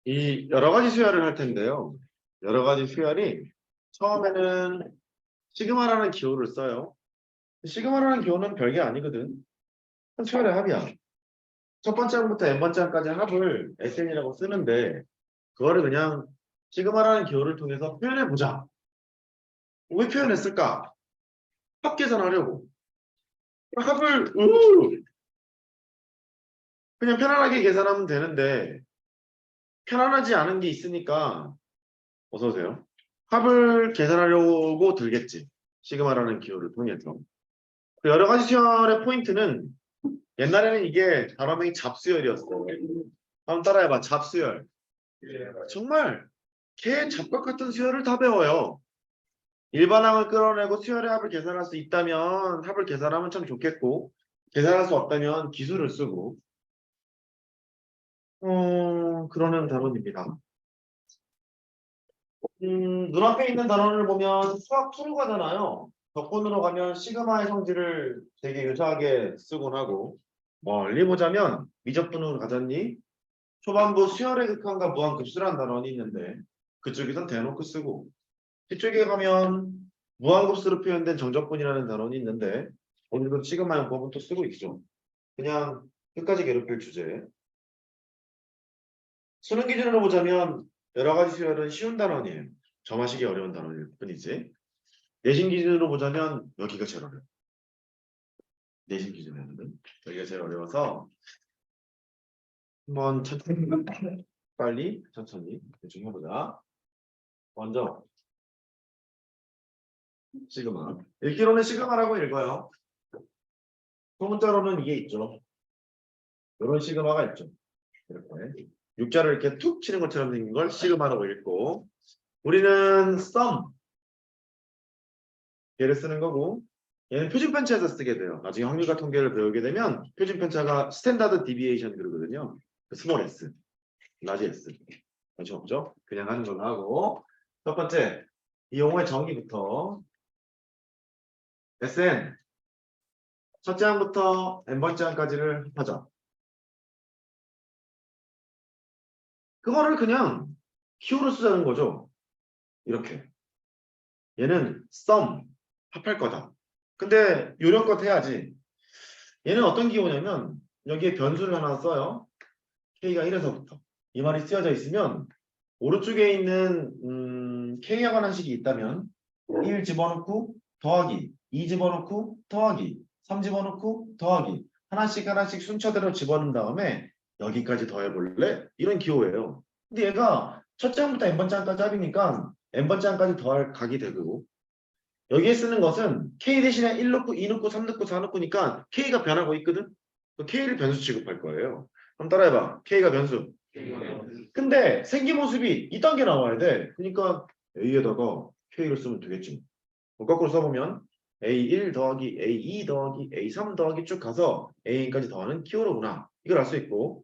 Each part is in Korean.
이 여러 가지 수열을 할 텐데요. 여러 가지 수열이 처음에는 시그마라는 기호를 써요. 시그마라는 기호는 별게 아니거든. 수열의 합이야. 첫 번째 항부터 n번째 항까지 합을 SN이라고 쓰는데 그거를 그냥 시그마라는 기호를 통해서 표현해보자. 왜 표현했을까? 합 계산하려고. 합을 그냥 편안하게 계산하면 되는데 편안하지 않은 게 있으니까 어서 오세요. 합을 계산하려고 들겠지. 시그마라는 기호를 통해서. 그 여러 가지 수열의 포인트는 옛날에는 이게 단어명이 잡수열이었어요. 한번 따라해봐. 잡수열. 정말 개 잡것 같은 수열을 다 배워요. 일반항을 끌어내고 수열의 합을 계산할 수 있다면 합을 계산하면 참 좋겠고 계산할 수 없다면 기술을 쓰고 그러는 단원입니다. 눈앞에 있는 단원을 보면 수학 2로 가잖아요. 적분으로 가면 시그마의 성질을 되게 유사하게 쓰곤 하고 멀리 보자면 미적분으로 가잖니 초반부 수열의 극한과 무한급수라는 단원이 있는데 그쪽에선 대놓고 쓰고 뒤쪽에 가면 무한급수로 표현된 정적분이라는 단원이 있는데 오늘은 시그마 용법은 또 쓰고 있죠. 그냥 끝까지 괴롭힐 주제. 수능 기준으로 보자면 여러 가지 수열은 쉬운 단원이에요. 점하시기 어려운 단원일 뿐이지. 내신 기준으로 보자면 여기가 제일 어려워요. 내신 기준에는 여기가 제일 어려워서 한번 천천히 빨리 천천히 대충 해보자. 먼저 시그마. 읽기로는 시그마라고 읽어요. 소문자로는 이게 있죠. 이런 시그마가 있죠. 이렇게 육자를 이렇게 툭 치는 것처럼 생긴 걸 시그마라고 읽고 우리는 sum 얘를 쓰는 거고 얘는 표준편차에서 쓰게 돼요. 나중에 확률과 통계를 배우게 되면 표준편차가 스탠다드 디비에이션 그러거든요. 스몰 s, 라지 s. 관심 없죠? 그냥 하는 걸로 하고 첫 번째 이 용어의 정의부터 SN 첫째 항부터 n번째 항까지를 합하자. 그거를 그냥 키워로 쓰자는 거죠. 이렇게. 얘는 sum 합할 거다. 근데 요령껏 해야지. 얘는 어떤 기호냐면 여기에 변수를 하나 써요. k가 1에서부터. 이 말이 쓰여져 있으면 오른쪽에 있는 k에 관한 식이 있다면 1 집어넣고 더하기 2 집어넣고 더하기 3 집어넣고 더하기 하나씩 하나씩 순서대로 집어넣은 다음에 여기까지 더해볼래? 이런 기호예요. 근데 얘가 첫째 항부터 n번째 항까지 합이니까 n번째 항까지 더할 각이 되고 여기에 쓰는 것은 k 대신에 1 넣고 2 넣고 3 넣고 4 넣고니까 k가 변하고 있거든? k를 변수 취급할 거예요. 그럼 따라해봐. k가 변수. 근데 생긴 모습이 이딴 게 나와야 돼. 그러니까 a에다가 k를 쓰면 되겠지. 거꾸로 써보면 a1 더하기 a2 더하기 a3 더하기 쭉 가서 an까지 더하는 키워로구나. 이걸 알 수 있고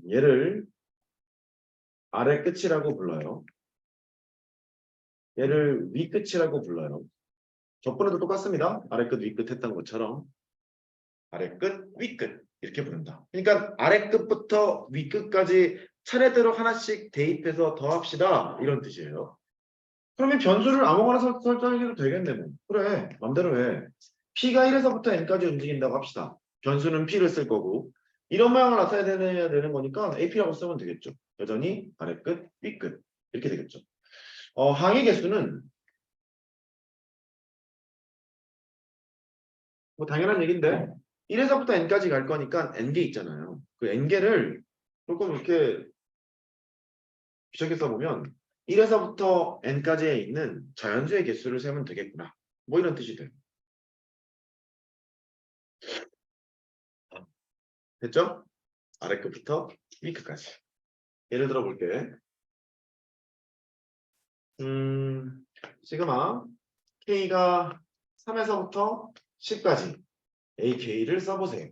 얘를 아래 끝이라고 불러요. 얘를 위 끝이라고 불러요. 저번에도 똑같습니다. 아래 끝, 위 끝 했던 것처럼 아래 끝, 위 끝 이렇게 부른다. 그러니까 아래 끝부터 위 끝까지 차례대로 하나씩 대입해서 더합시다. 이런 뜻이에요. 그러면 변수를 아무거나 설정해도 되겠네. 뭐. 그래. 맘대로 해. P가 1에서부터 N까지 움직인다고 합시다. 변수는 P를 쓸 거고 이런 모양을 나타내야 되는 거니까 AP라고 쓰면 되겠죠. 여전히 아래 끝, 위 끝 이렇게 되겠죠. 항의 개수는 뭐 당연한 얘기인데 1에서부터 n까지 갈 거니까 n개 있잖아요. 그 n개를 조금 이렇게 귀찮게 써보면 1에서부터 n까지에 있는 자연수의 개수를 세면 되겠구나. 뭐 이런 뜻이 돼요. 됐죠? 아래 끝부터 위 끝까지. 예를 들어 볼게. 시그마 k가 3에서부터 10까지 ak를 써보세요.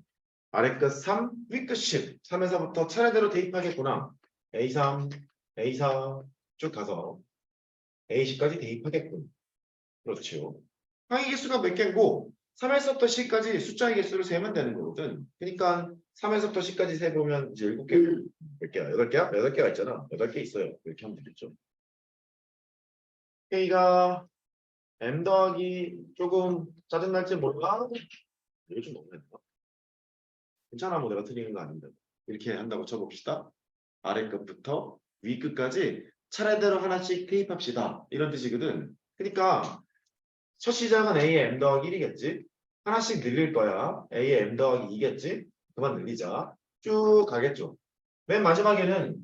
아래 끝 3, 위 끝 10. 3에서부터 차례대로 대입하겠구나. A3, A4 쭉 가서 A10까지 대입하겠군. 그렇죠. 항의 개수가 몇 개고 3에서부터 10까지 숫자의 개수를 세면 되는 거거든. 그러니까 3에서부터 10까지 세보면 이제 7개, 몇 개야? 8개야? 8개가 있잖아. 8개 있어요. 이렇게 하면 되겠죠. K가 M 더하기 조금 짜증날지 몰라. 이거 좀 너무 했나? 괜찮아. 뭐 내가 틀리는 거 아닌데. 이렇게 한다고 쳐봅시다. 아래 끝부터 위 끝까지 차례대로 하나씩 대입합시다. 이런 뜻이거든. 그러니까 첫 시작은 A의 M 더하기 1이겠지. 하나씩 늘릴 거야. A의 M 더하기 2겠지. 그만 늘리자. 쭉 가겠죠. 맨 마지막에는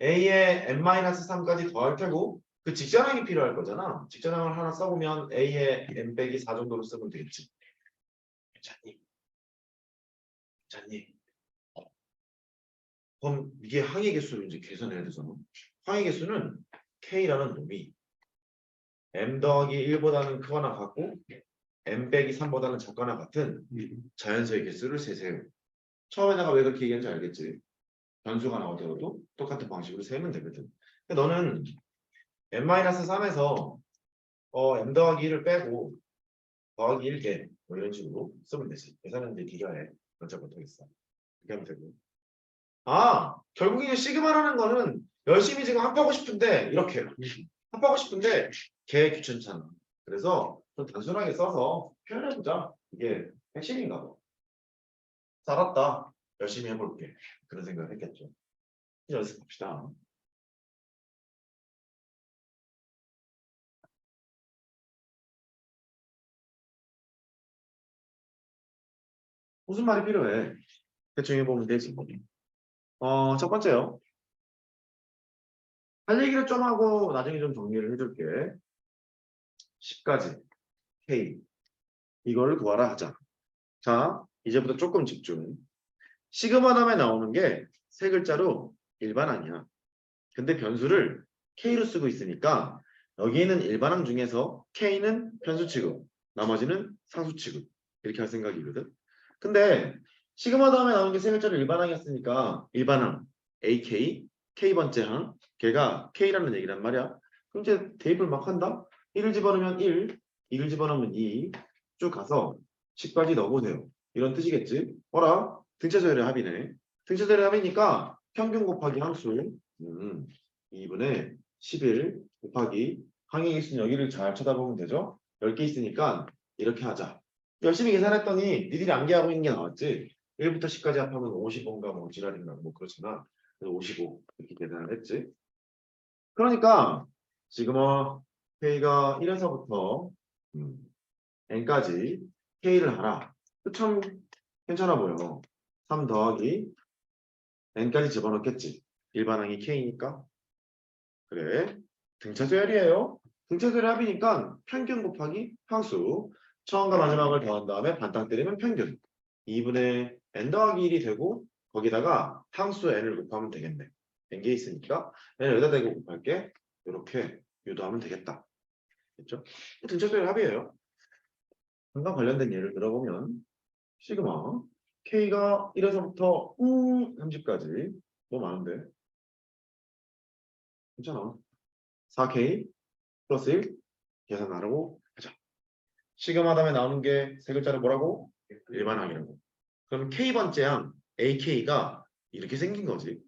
A의 M-3까지 더할 테고 그 직전항이 필요할 거잖아. 직전항을 하나 써보면 A의 M 빼기 4 정도로 쓰면 되겠지. 괜찮니? 괜찮니? 그럼 이게 항의 개수를 이제 계산해야 되잖아. 항의 개수는 K라는 놈이 M 더하기 1보다는 크거나 같고 M 빼기 3보다는 작거나 같은 자연수의 개수를 세세요. 처음에 내가 왜 그렇게 얘기했는지 알겠지? 변수가 나오더라도 똑같은 방식으로 세면 되거든. 근데 너는 M-3에서 M 더하기 1을 빼고 더하기 1개 뭐 이런 식으로 쓰면 되지. 계산은 이제 네가 해. 어차피 못하겠어. 이렇게 하면 되고. 아, 결국에 시그마라는 거는 열심히 지금 합하고 싶은데 이렇게 합하고 싶은데 걔 귀찮잖아. 그래서 좀 단순하게 써서 표현해보자. 이게 핵심인가 봐. 살았다. 열심히 해볼게. 그런 생각을 했겠죠. 이제 연습합시다. 무슨 말이 필요해? 대충 해보면 되지. 첫 번째요. 할 얘기를 좀 하고 나중에 좀 정리를 해줄게. 10까지 K 이거를 구하라 하자. 자, 이제부터 조금 집중. 시그마 다음에 나오는 게 세 글자로 일반항이야. 근데 변수를 K로 쓰고 있으니까 여기에는 일반항 중에서 K는 편수 취급, 나머지는 상수 취급 이렇게 할 생각이거든. 근데 시그마 다음에 나오는 게 세 글자로 일반항이었으니까 일반항 AK, K번째 항 걔가 K라는 얘기란 말이야. 그럼 이제 대입을 막 한다. 1을 집어넣으면 1, 2를 집어넣으면 2, 쭉 가서 10까지 넣어보세요. 이런 뜻이겠지. 어라? 등차수열의 합이네. 등차수열의 합이니까 평균 곱하기 함수 2분의 11 곱하기 항의 개수는 여기를 잘 쳐다보면 되죠. 10개 있으니까 이렇게 하자. 열심히 계산했더니 니들이 암기하고 있는 게 나왔지. 1부터 10까지 합하면 55인가 뭐 지랄인가 뭐 그렇잖아. 그래서 55 이렇게 계산을 했지. 그러니까 지금 K가 1에서부터 N까지 K를 하라. 참 괜찮아 보여. 3 더하기 N까지 집어넣겠지. 일반항이 K니까. 그래. 등차수열이에요. 등차수열의 합이니까 평균 곱하기 항수. 처음과 마지막을 더한 다음에 반땅 때리면 평균. 2분의 n 더하기 1이 되고 거기다가 항수 n을 곱하면 되겠네. n개 있으니까 n을 여기다 대고 곱할게. 이렇게 유도하면 되겠다. 됐죠? 등차수열 합이에요. 금방 관련된 예를 들어보면 시그마 K가 1에서부터 30까지 너무 많은데 괜찮아. 4K 플러스 1 계산하라고 하자. 시그마 다음에 나오는 게 세 글자로 뭐라고? 일반항이라고. 그럼 K번째 항 AK가 이렇게 생긴 거지.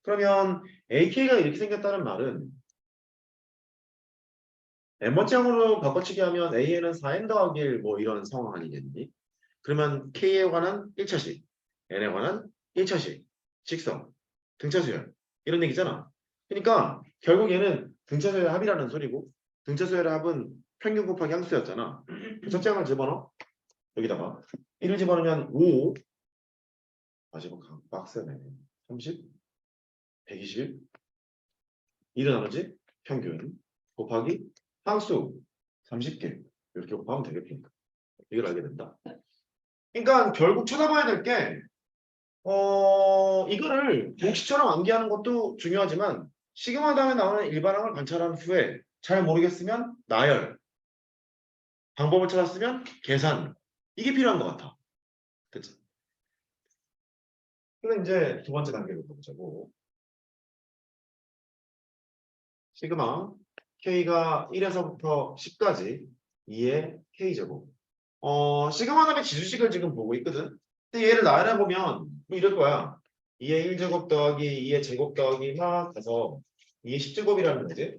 그러면 AK가 이렇게 생겼다는 말은 N번째 항으로 바꿔치기 하면 AN은 4N 더하기 1 뭐 이런 상황 아니겠니? 그러면 K에 관한 1차식, N에 관한 1차식, 직선, 등차수열 이런 얘기잖아. 그러니까 결국 얘는 등차수열 합이라는 소리고 등차수열 합은 평균 곱하기 함수였잖아. 첫째 항을 집어넣어. 여기다가 1을 집어넣으면 5 마지막 빡세네. 30, 120 2를 나머지 평균 곱하기 항수 30개 이렇게 곱하면 되겠습니까? 이걸 알게 된다. 그러니까 결국 찾아봐야 될 게 이거를 공식처럼 암기하는 것도 중요하지만 시그마 다음에 나오는 일반항을 관찰한 후에 잘 모르겠으면 나열 방법을 찾았으면 계산 이게 필요한 것 같아. 됐죠? 그럼 이제 두 번째 단계로 가보자고. 시그마 K가 1에서부터 10까지 2의 K제곱. 시그마 다음에 지수식을 지금 보고 있거든. 근데 얘를 나열해보면 뭐 이럴 거야. 2의 1제곱 더하기 2의 제곱 더하기 막 해서 2의 10제곱이라는 거지.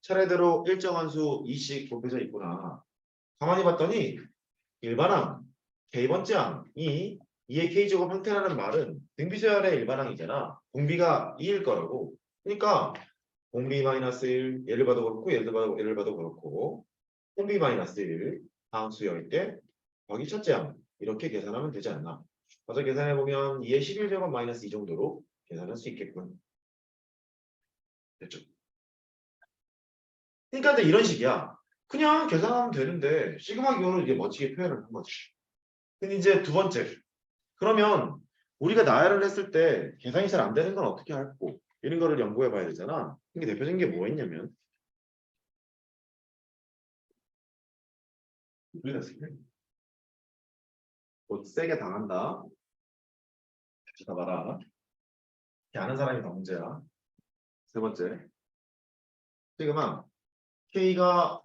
차례대로 일정한 수 2씩 곱해져 있구나. 가만히 봤더니 일반항, K번째항이 2의 K제곱 형태라는 말은 등비서열의 일반항이잖아. 공비가 2일 거라고. 그러니까 공비 마이너스 1, 얘를 봐도 그렇고 얘를 봐도 그렇고 공비 마이너스 1, 다항수여일 때 더하기 첫째 항 이렇게 계산하면 되지 않나. 가서 계산해보면 2의 11제곱 마이너스 2 정도로 계산할 수 있겠군. 됐죠? 그러니까 이제 이런 식이야. 그냥 계산하면 되는데 시그마 기호는 이게 멋지게 표현을 한 거지. 근데 이제 두 번째. 그러면 우리가 나열을 했을 때 계산이 잘 안 되는 건 어떻게 할고 이런 거를 연구해 봐야 되잖아. 이게 대표적인 게 뭐였냐면 곧 세게 당한다. 다시 봐봐라. 이렇게 아는 사람이 다 문제야. 세 번째. 시그마 K가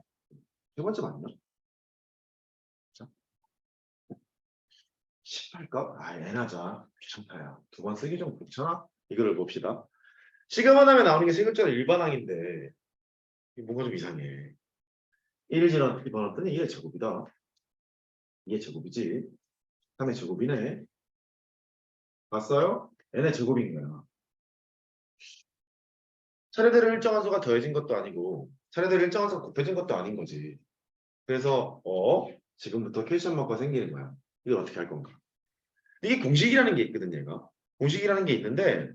세 번째 맞나? 자, 18가? 아, N하자. 귀찮다야. 두 번 쓰기 좀 그렇잖아? 이거를 봅시다. 시그마 다음에 나오는 게 세 글자가 일반항인데 뭔가 좀 이상해. 1을 집어넣었더니 2의 제곱이다. 2의 제곱이지. 3의 제곱이네. 봤어요? n의 제곱인 거야. 차례대로 일정한 수가 더해진 것도 아니고 차례대로 일정한 수가 곱해진 것도 아닌 거지. 그래서 지금부터 퀘스천 마크가 생기는 거야. 이걸 어떻게 할 건가? 이게 공식이라는 게 있거든, 얘가. 공식이라는 게 있는데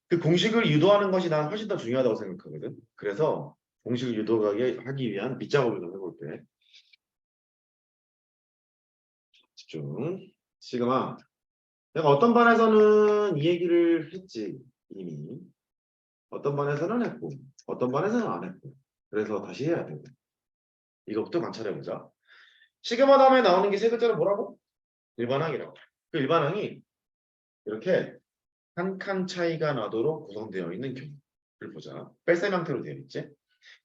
그 공식을 유도하는 것이 난 훨씬 더 중요하다고 생각하거든. 그래서 공식을 유도하기 위한 밑작업을 좀 해볼게. 집중. 시그마. 내가 어떤 반에서는 이 얘기를 했지, 이미. 어떤 반에서는 했고, 어떤 반에서는 안 했고. 그래서 다시 해야 되고. 이것부터 관찰해보자. 시그마 다음에 나오는 게 세 글자를 뭐라고? 일반항이라고. 그 일반항이 이렇게 한 칸 차이가 나도록 구성되어 있는 경우를 보자. 뺄셈 형태로 되어 있지?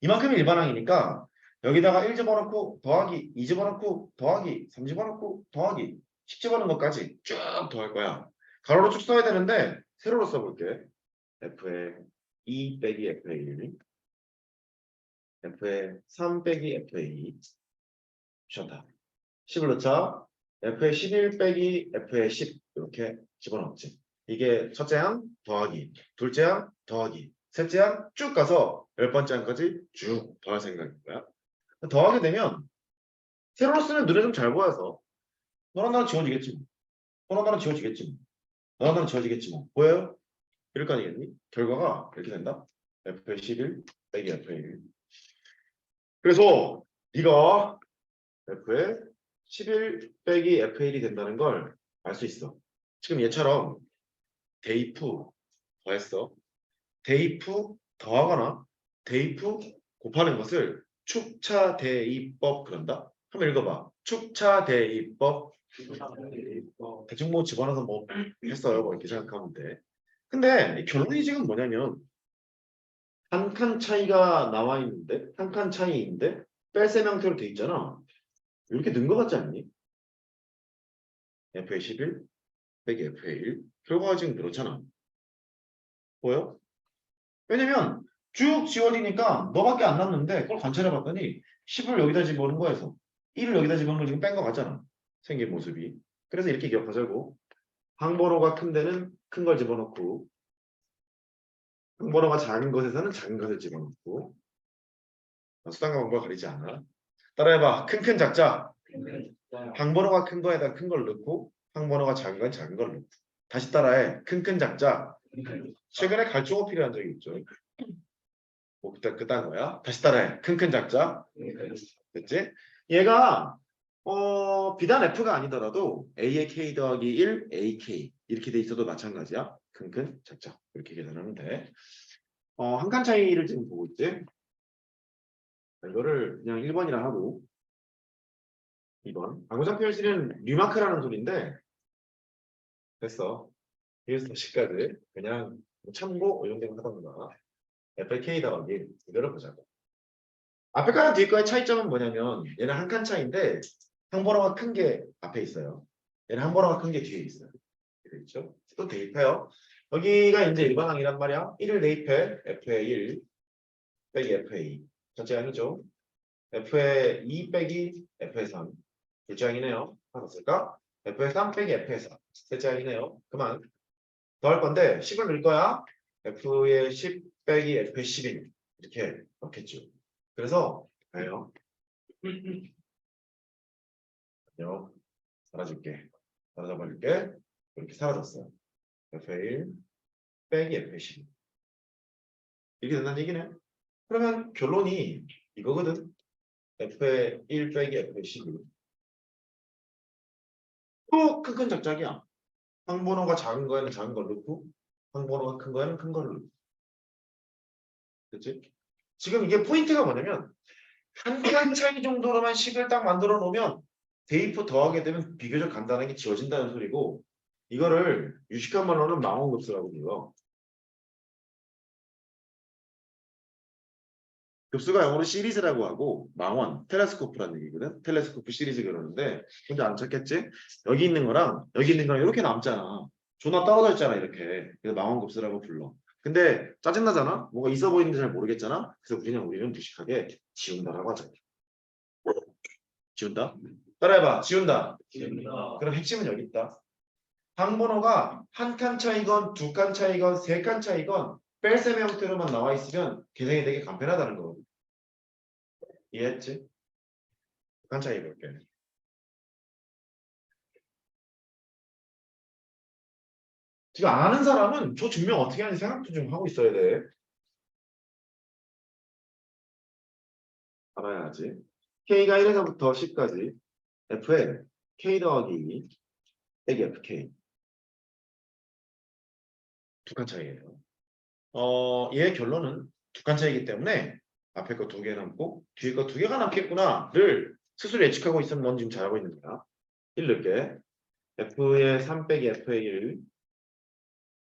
이만큼이 일반항이니까 여기다가 1 집어넣고 더하기 2 집어넣고 더하기 3 집어넣고 더하기 10 집어넣은 것까지 쭉 더할 거야. 가로로 쭉 써야 되는데 세로로 써볼게. f의 2 빼기 f의 1 f의 3 빼기 f의 2 쉬었다. 10을 넣자. f의 11 빼기 f의 10 이렇게 집어넣었지. 이게 첫째 항 더하기, 둘째 항 더하기, 셋째 항 쭉 가서 열 번째 항까지 쭉 더할 생각인 거야. 더하게 되면 세로로 쓰면 눈에 좀 잘 보여서 너랑 나랑 지워지겠지 뭐. 너랑 나랑 지워지겠지 뭐. 너랑 나랑 지워지겠지 뭐. 보여요? 이럴 거 아니겠니? 결과가 이렇게 된다. f의 11 빼기 f의 1. 그래서 네가 f의 11 빼기 f1이 된다는 걸 알 수 있어. 지금 얘처럼 대입후 더했어. 대입후 더하거나 대입후 곱하는 것을 축차대입법 그런다. 한번 읽어봐. 축차대입법. 대충 뭐 집어넣어서 뭐 했어요. 뭐 이렇게 생각하면 돼. 근데 이 결론이 지금 뭐냐면 한 칸 차이가 나와 있는데 한 칸 차이인데 뺄셈 형태로 돼 있잖아. 이렇게 는 것 같지 않니? f의 11 빼기 f의 1 결과가 지금 그렇잖아. 보여? 왜냐면 쭉 지워지니까 너밖에 안 남는데 그걸 관찰해 봤더니 10을 여기다 집어넣은 거에서 1을 여기다 집어넣은 걸 지금 뺀 거 같잖아. 생긴 모습이. 그래서 이렇게 기억하자고. 항번호가 큰 데는 큰 걸 집어넣고 항번호가 작은 것에서는 작은 것을 집어넣고 수단과 방법을 가리지 않아. 따라해봐. 큰 작자. 항번호가 큰 거에다 큰 걸 넣고 항번호가 작은 건 작은 걸 넣고 다시 따라해. 큰 작자. 최근에 갈증호 필요한 적이 있죠. 뭐 그딴 거야. 다시 따라해. 큰 작자. 됐지? 얘가 비단 F가 아니더라도 A의 K 더하기 1, AK 이렇게 돼 있어도 마찬가지야. 큰 작자. 이렇게 계산하면 돼. 한 칸 차이를 지금 보고 있지? 이거를 그냥 1번이라 하고 2번. 방구장 표현식은 뉴마크라는 소리인데 됐어. 이에서 시까지 그냥 참고 이 정도는 하던가. FK 더하기 이거를 보자고. 앞에 거랑 뒤에 거의 차이점은 뭐냐면 얘는 한 칸 차이인데 항번호가 큰 게 앞에 있어요. 얘는 한 번호가 큰 게 뒤에 있어요. 있죠? 또 대입해요. 여기가 이제 일반항이란 말이야. 1을 대입해. F의 1 빼기 F의 2. 전체 항이죠. F의 2 빼기 F의 3. 둘째 항이네요. 하나 쓸까? F의 3 빼기 F의 4. 셋째 항이네요. 그만. 더 할 건데 10을 넣을 거야. F의 10 빼기 F의 11. 이렇게 넣겠죠. 그래서 해요. 안녕. 사라질게. 사라져버릴게. 이렇게 사라졌어요. F의 1 빼기 F의 12. 이렇게 된다는 얘기네. 그러면 결론이 이거거든. F의 1 빼기 F의 12. 또 큰 작작이야. 항번호가 작은 거에는 작은 걸 넣고 항번호가 큰 거에는 큰 거를 넣고. 됐지? 지금 이게 포인트가 뭐냐면 한 칸 차이 정도로만 식을 딱 만들어 놓으면 대입부 더하게 되면 비교적 간단하게 지워진다는 소리고 이거를 유식한 말로는 망원급수라고 불러. 급수가 영어로 시리즈라고 하고 망원, 텔레스코프라는 얘기거든. 텔레스코프 시리즈 그러는데 혼자 안 찾겠지? 여기 있는 거랑 여기 있는 거랑 이렇게 남잖아. 존나 떨어져 있잖아 이렇게. 그래서 망원급수라고 불러. 근데 짜증나잖아? 뭐가 있어 보이는지 잘 모르겠잖아? 그래서 우리는 무식하게 지운다라고 하자. 지운다? 따라해봐. 지운다. 지운다. 그럼 핵심은 여기 있다. 항번호가 한 칸 차이건 두 칸 차이건 세 칸 차이건 뺄셈 형태로만 나와 있으면 계산이 되게 간편하다는 거거든. 이해했지? 두 칸 차이 볼게. 지금 아는 사람은 저 증명 어떻게 하는지 생각도 좀 하고 있어야 돼. 알아야지. K가 1에서부터 10까지 F에 K 더하기 2 빼기 FK 두 칸 차이예요. 얘의 결론은 두 칸 차이이기 때문에 앞에 거 두 개 남고 뒤에 거 두 개가 남겠구나를 스스로 예측하고 있으면 넌 지금 잘하고 있는 거야. 1 넣을게. F의 3 빼기 F의 1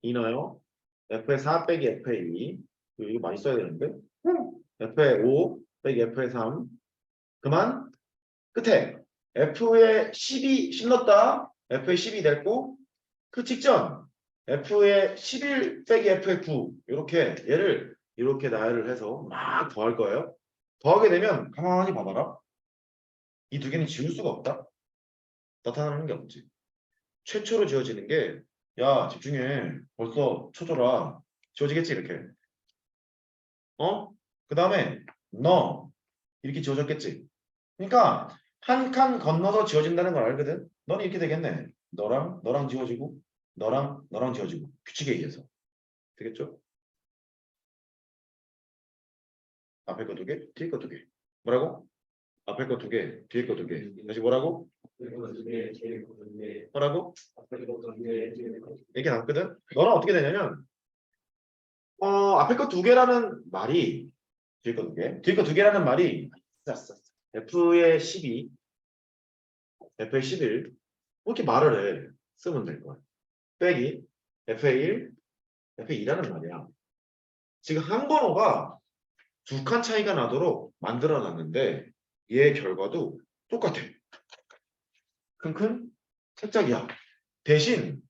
2 넣어요. F의 4 빼기 F의 2 이거 많이 써야 되는데 F의 5 빼기 F의 3 그만 끝에 F의 12 10 넣었다. F의 12 됐고 그 직전 F의 11 빼기 F의 9 이렇게 얘를 이렇게 나열을 해서 막 더할 거예요. 더하게 되면 가만히 봐봐라. 이 두 개는 지울 수가 없다. 나타나는 게 없지. 최초로 지워지는 게 야 집중해. 벌써 쳐줘라. 지워지겠지 이렇게. 그 다음에 너 이렇게 지워졌겠지. 그러니까 한 칸 건너서 지워진다는 걸 알거든. 너는 이렇게 되겠네. 너랑 지워지고 너랑 지워지고 규칙에 의해서. 되겠죠? 앞에 거 두 개, 뒤에 거 두 개. 뭐라고? 앞에 거 두 개, 뒤에 거 두 개. 다시 뭐라고? 뭐라고? 이렇게 남거든. 너는 어떻게 되냐면 앞에 거 두 개라는 말이 뒤에 거 두 개, 뒤에 거 두 개라는 말이 F의 12, F의 11 이렇게 말을 해. 쓰면 될 거야. 빼기 F의 1, F의 2라는 말이야. 지금 한 번호가 두 칸 차이가 나도록 만들어 놨는데 얘의 결과도 똑같아. 큰 책작이야. 대신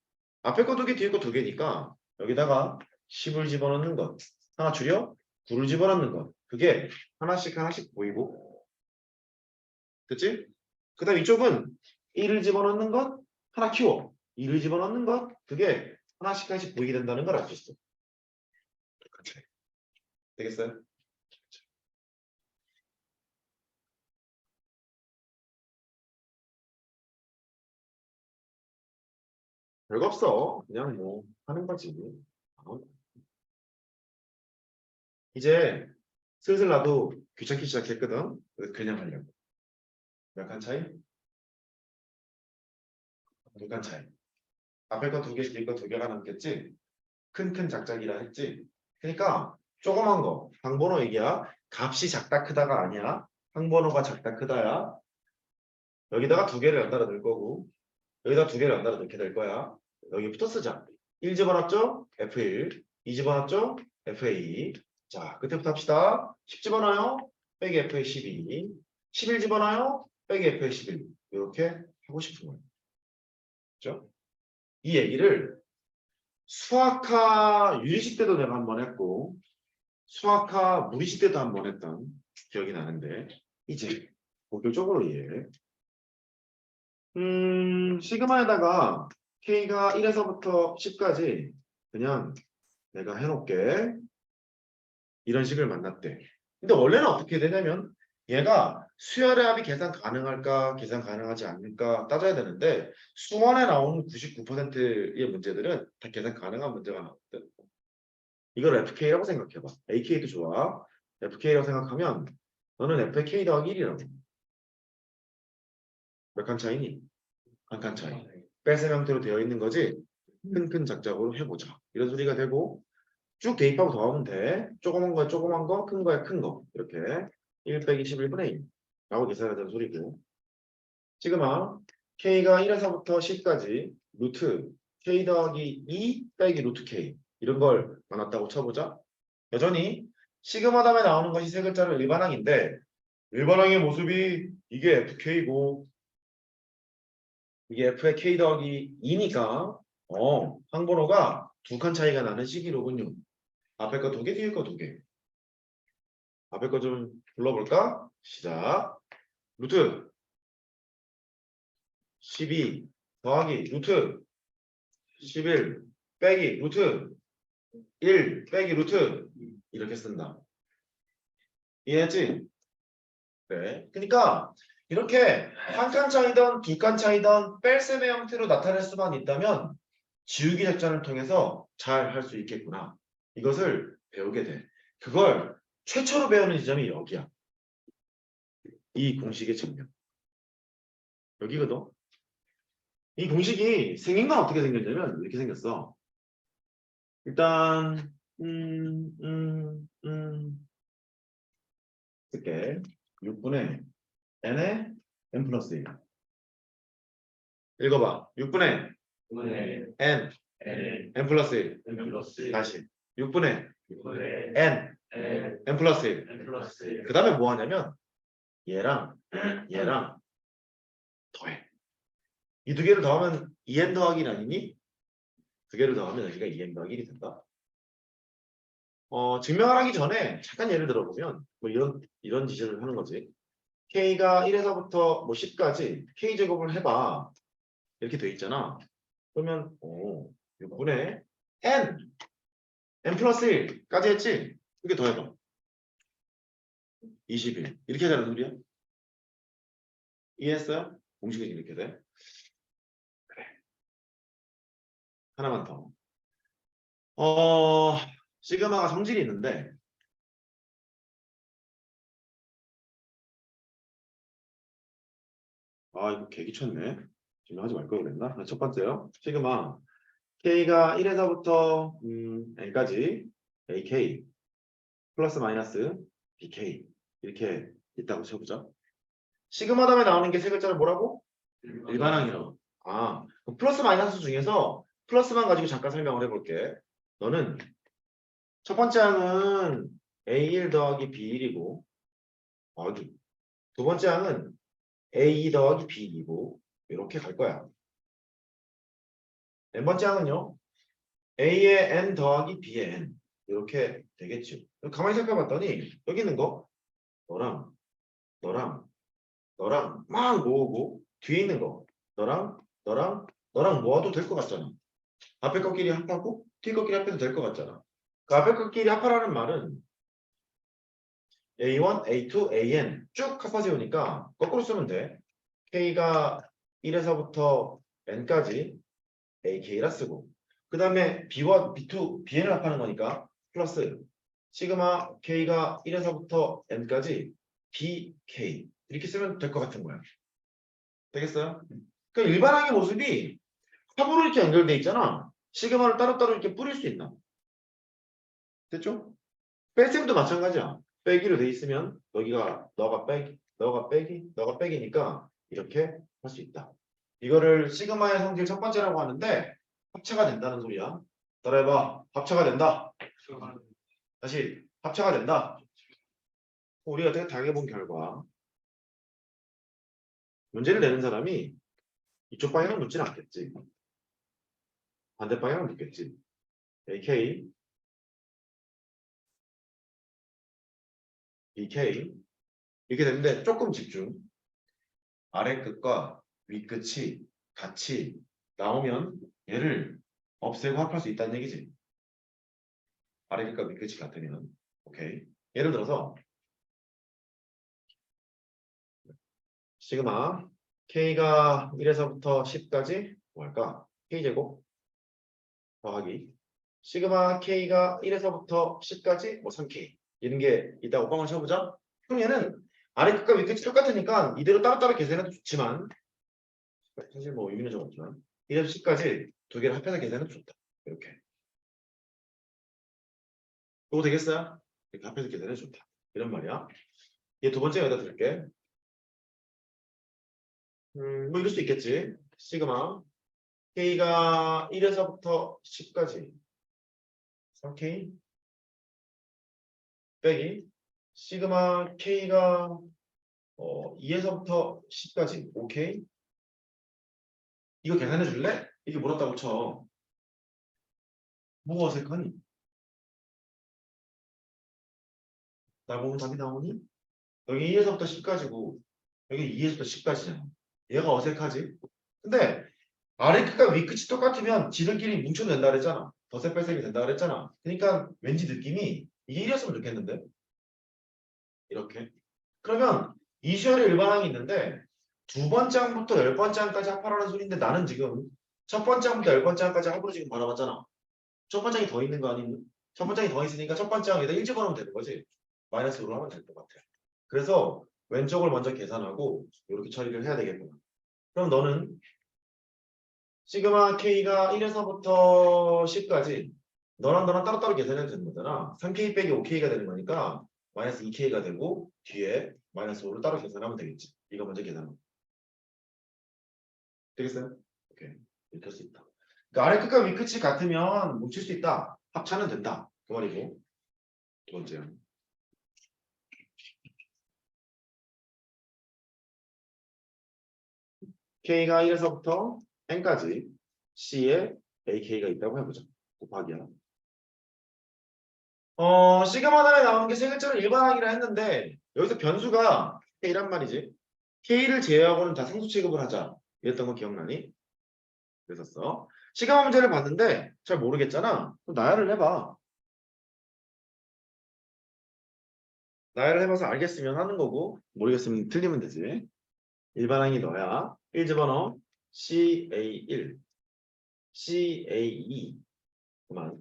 앞에 거 두 개, 뒤에 거 두 개니까 여기다가 10을 집어넣는 것, 하나 줄여 9를 집어넣는 것, 그게 하나씩 보이고, 됐지? 그 다음 이쪽은 1을 집어넣는 것, 하나 키워 2를 집어넣는 것, 그게 하나씩 보이게 된다는 걸 알 수 있어. 되겠어요? 별거 없어. 그냥 뭐 하는 거지. 이제 슬슬 나도 귀찮기 시작했거든. 그래서 그냥 하려고. 몇 칸 차이? 두 칸 차이. 앞에 거 두 개, 뒤에 거 두 개가 남겠지? 큰 작작이라 했지? 그러니까 조그만 거, 항번호 얘기야. 값이 작다 크다가 아니야. 항번호가 작다 크다야. 여기다가 두 개를 연달아 넣을 거고 여기다 두 개를 연달아 넣게 될 거야. 여기부터 쓰자. 1 집어넣었죠? F1. 2 집어넣었죠? F2. 자, 그때부터 합시다. 10 집어넣어요? 빼기 F의 12. 11 집어넣어요? 빼기 F의 11. 이렇게 하고 싶은 거예요. 그렇죠? 이 얘기를 수학화 유리식 때도 내가 한번 했고 수학화 무리식 때도 한번 했던 기억이 나는데 이제 본격적으로 이해해. 시그마에다가 K가 1에서부터 10까지 그냥 내가 해놓게 이런 식을 만났대. 근데 원래는 어떻게 되냐면 얘가 수열의 합이 계산 가능할까 계산 가능하지 않을까 따져야 되는데 수원에 나오는 99%의 문제들은 다 계산 가능한 문제가 나왔거든. 이걸 FK라고 생각해봐. AK도 좋아. FK라고 생각하면 너는 FK 더하기 1이라고. 몇 칸 차이니? 한 칸 차이. 뺄셈 형태로 되어 있는 거지. 큰 작작으로 해보자. 이런 소리가 되고 쭉 대입하고 더하면 돼. 조그만 거에 조그만 거, 큰 거에 큰 거. 이렇게 1 빼기 11분의 1 라고 계산하자는 소리고 시그마 K가 1에서부터 10까지 루트 K 더하기 2 빼기 루트 K 이런 걸 나눴다고 쳐보자. 여전히 시그마 다음에 나오는 것이 세 글자로 일반항인데 일반항의 모습이 이게 FK고 이게 F의 K 더하기 2니까 항번호가 두 칸 차이가 나는 식이로군요. 앞에 거 두 개, 뒤에 거 두 개. 앞에 거 좀 불러볼까? 시작. 루트 12 더하기 루트 11 빼기 루트 1 빼기 루트 이렇게 쓴다. 이해했지? 네. 그러니까 이렇게 한 칸 차이던 두 칸 차이던 뺄셈의 형태로 나타낼 수만 있다면 지우기 작전을 통해서 잘 할 수 있겠구나. 이것을 배우게 돼. 그걸 최초로 배우는 지점이 여기야. 이 공식의 증명. 여기거든. 이 공식이 생긴 건 어떻게 생겼냐면 이렇게 생겼어. 일단 쓸게. 6분의 n에 n 플러스 1. 읽어봐. 6분의 n n 플러스 1. 다시 6분의 n n 플러스 1. 그 다음에 뭐 하냐면 얘랑 더해. 이 두 개를 더하면 2n 더하기 1 아니니? 두 개를 더하면 여기가 2n 더하기 1이 된다. 증명을 하기 전에 잠깐 예를 들어보면 뭐 이런 지시를 하는 거지. K가 1에서부터 뭐 10까지 K제곱을 해봐. 이렇게 돼 있잖아. 그러면 6분의 n 플러스 1까지 했지? 이게 더해봐. 21. 이렇게 하자는 소리야. 이해했어요? 공식은 이렇게 돼. 그래. 하나만 더. 시그마가 성질이 있는데 이거 개기쳤네. 지금 하지 말 걸 그랬나? 첫 번째요. 시그마 K가 1에서부터 n까지 AK 플러스 마이너스 BK 이렇게 있다고 쳐보자. 시그마 다음에 나오는 게 세 글자를 뭐라고? 일반항이라고. 그럼 플러스 마이너스 중에서 플러스만 가지고 잠깐 설명을 해볼게. 너는 첫 번째 항은 A1 더하기 B1이고 두 번째 항은 A2 더하기 B2이고 이렇게 갈 거야. n 번째 항은요. A의 n 더하기 B의 n 이렇게 되겠죠. 가만히 생각해봤더니 여기 있는 거 너랑 막 모으고 뒤에 있는 거 너랑 모아도 될 것 같잖아. 앞에 것끼리 합하고 뒤에 것끼리 합해도 될 것 같잖아. 그 앞에 것끼리 합하라는 말은 A1, A2, AN 쭉 갚아 세우니까 거꾸로 쓰면 돼. K가 1에서부터 N까지 AK라 쓰고 그 다음에 B1, B2, BN을 합하는 거니까 플러스 시그마 K가 1에서부터 N까지 BK 이렇게 쓰면 될 것 같은 거야. 되겠어요? 그러니까 일반항의 모습이 합으로 이렇게 연결돼 있잖아. 시그마를 따로따로 이렇게 뿌릴 수 있나? 됐죠? 뺄셈도 마찬가지야. 빼기로 돼 있으면 여기가 너가 빼기니까 이렇게 할 수 있다. 이거를 시그마의 성질 첫 번째라고 하는데 합체가 된다는 소리야. 따라해봐. 합체가 된다. 다시 합체가 된다. 우리가 당해본 결과 문제를 내는 사람이 이쪽 방향은 묻지는 않겠지. 반대 방향은 묻겠지. AK, BK 이렇게 되는데 조금 집중. 아래 끝과 위 끝이 같이 나오면 얘를 없애고 합할 수 있다는 얘기지. 아래 끝과 위 끝이 같으면. 오케이. 예를 들어서 시그마 K가 1에서부터 10까지 뭐 할까? K제곱 더하기 시그마 K가 1에서부터 10까지 뭐 3K 이런 게 있다고 뻥을 쳐보자. 그럼 얘는 아래 끝과 위 끝이 똑같으니까 이대로 따로따로 계산해도 좋지만 사실 뭐 의미는 좀 없지만 1에서 10까지 두 개를 합해서 계산해도 좋다. 이렇게. 이거 되겠어요? 이렇게 합해서 계산해도 좋다. 이런 말이야. 얘 두 번째 여기다 들게. 뭐 이럴 수 있겠지. 시그마 K가 1에서부터 10까지 3K 빼기 시그마 K가 2에서부터 10까지 5K 이거 계산해 줄래? 이게 물었다고 쳐. 뭐가 어색하니? 나 보면 답이 나오니? 여기 2에서부터 10까지고 여기 2에서부터 10까지잖아. 얘가 어색하지? 근데 아래 끝과 위 끝이 똑같으면 지들끼리 뭉쳐도 된다 그랬잖아. 덧셈 뺄셈이 된다 그랬잖아. 그러니까 왠지 느낌이 이게 1이었으면 좋겠는데 이렇게. 그러면 이 수열의 일반항이 있는데 두 번째 항부터 열 번째 항까지 합하라는 소리인데 나는 지금 첫 번째 항부터 열 번째 항까지 합으로 지금 받아봤잖아. 첫 번째 항이 더 있는 거 아니니? 첫 번째 항이 더 있으니까 첫 번째 항에다 1 집어넣으면 되는 거지. 마이너스 5로 하면 될 것 같아. 그래서 왼쪽을 먼저 계산하고 이렇게 처리를 해야 되겠구나. 그럼 너는 시그마 K가 1에서부터 10까지 너랑 따로따로 계산해도 되는 거잖아. 3K 빼기 5K가 되는 거니까 마이너스 2K가 되고 뒤에 마이너스 5를 따로 계산하면 되겠지. 이거 먼저 계산하면 되겠어요? 오케이. 이렇게 할 수 있다. 그러니까 아래 끝과 위 끝이 같으면 뭉칠 수 있다. 합차는 된다. 그 말이고. 두 번째는 K가 1에서부터 N까지 C에 AK가 있다고 해보자. 곱하기야. 시그마 다음에 나오는 게 세 글자로 일반항이라 했는데 여기서 변수가 K란 말이지. K를 제외하고는 다 상수 취급을 하자. 이랬던 거 기억나니? 그랬었어. 시그마 문제를 봤는데 잘 모르겠잖아. 그럼 나열을 해봐. 나열을 해봐서 알겠으면 하는 거고 모르겠으면 틀리면 되지. 일반항이 너야. 1 집어넣어. CA1, CA2, 그만.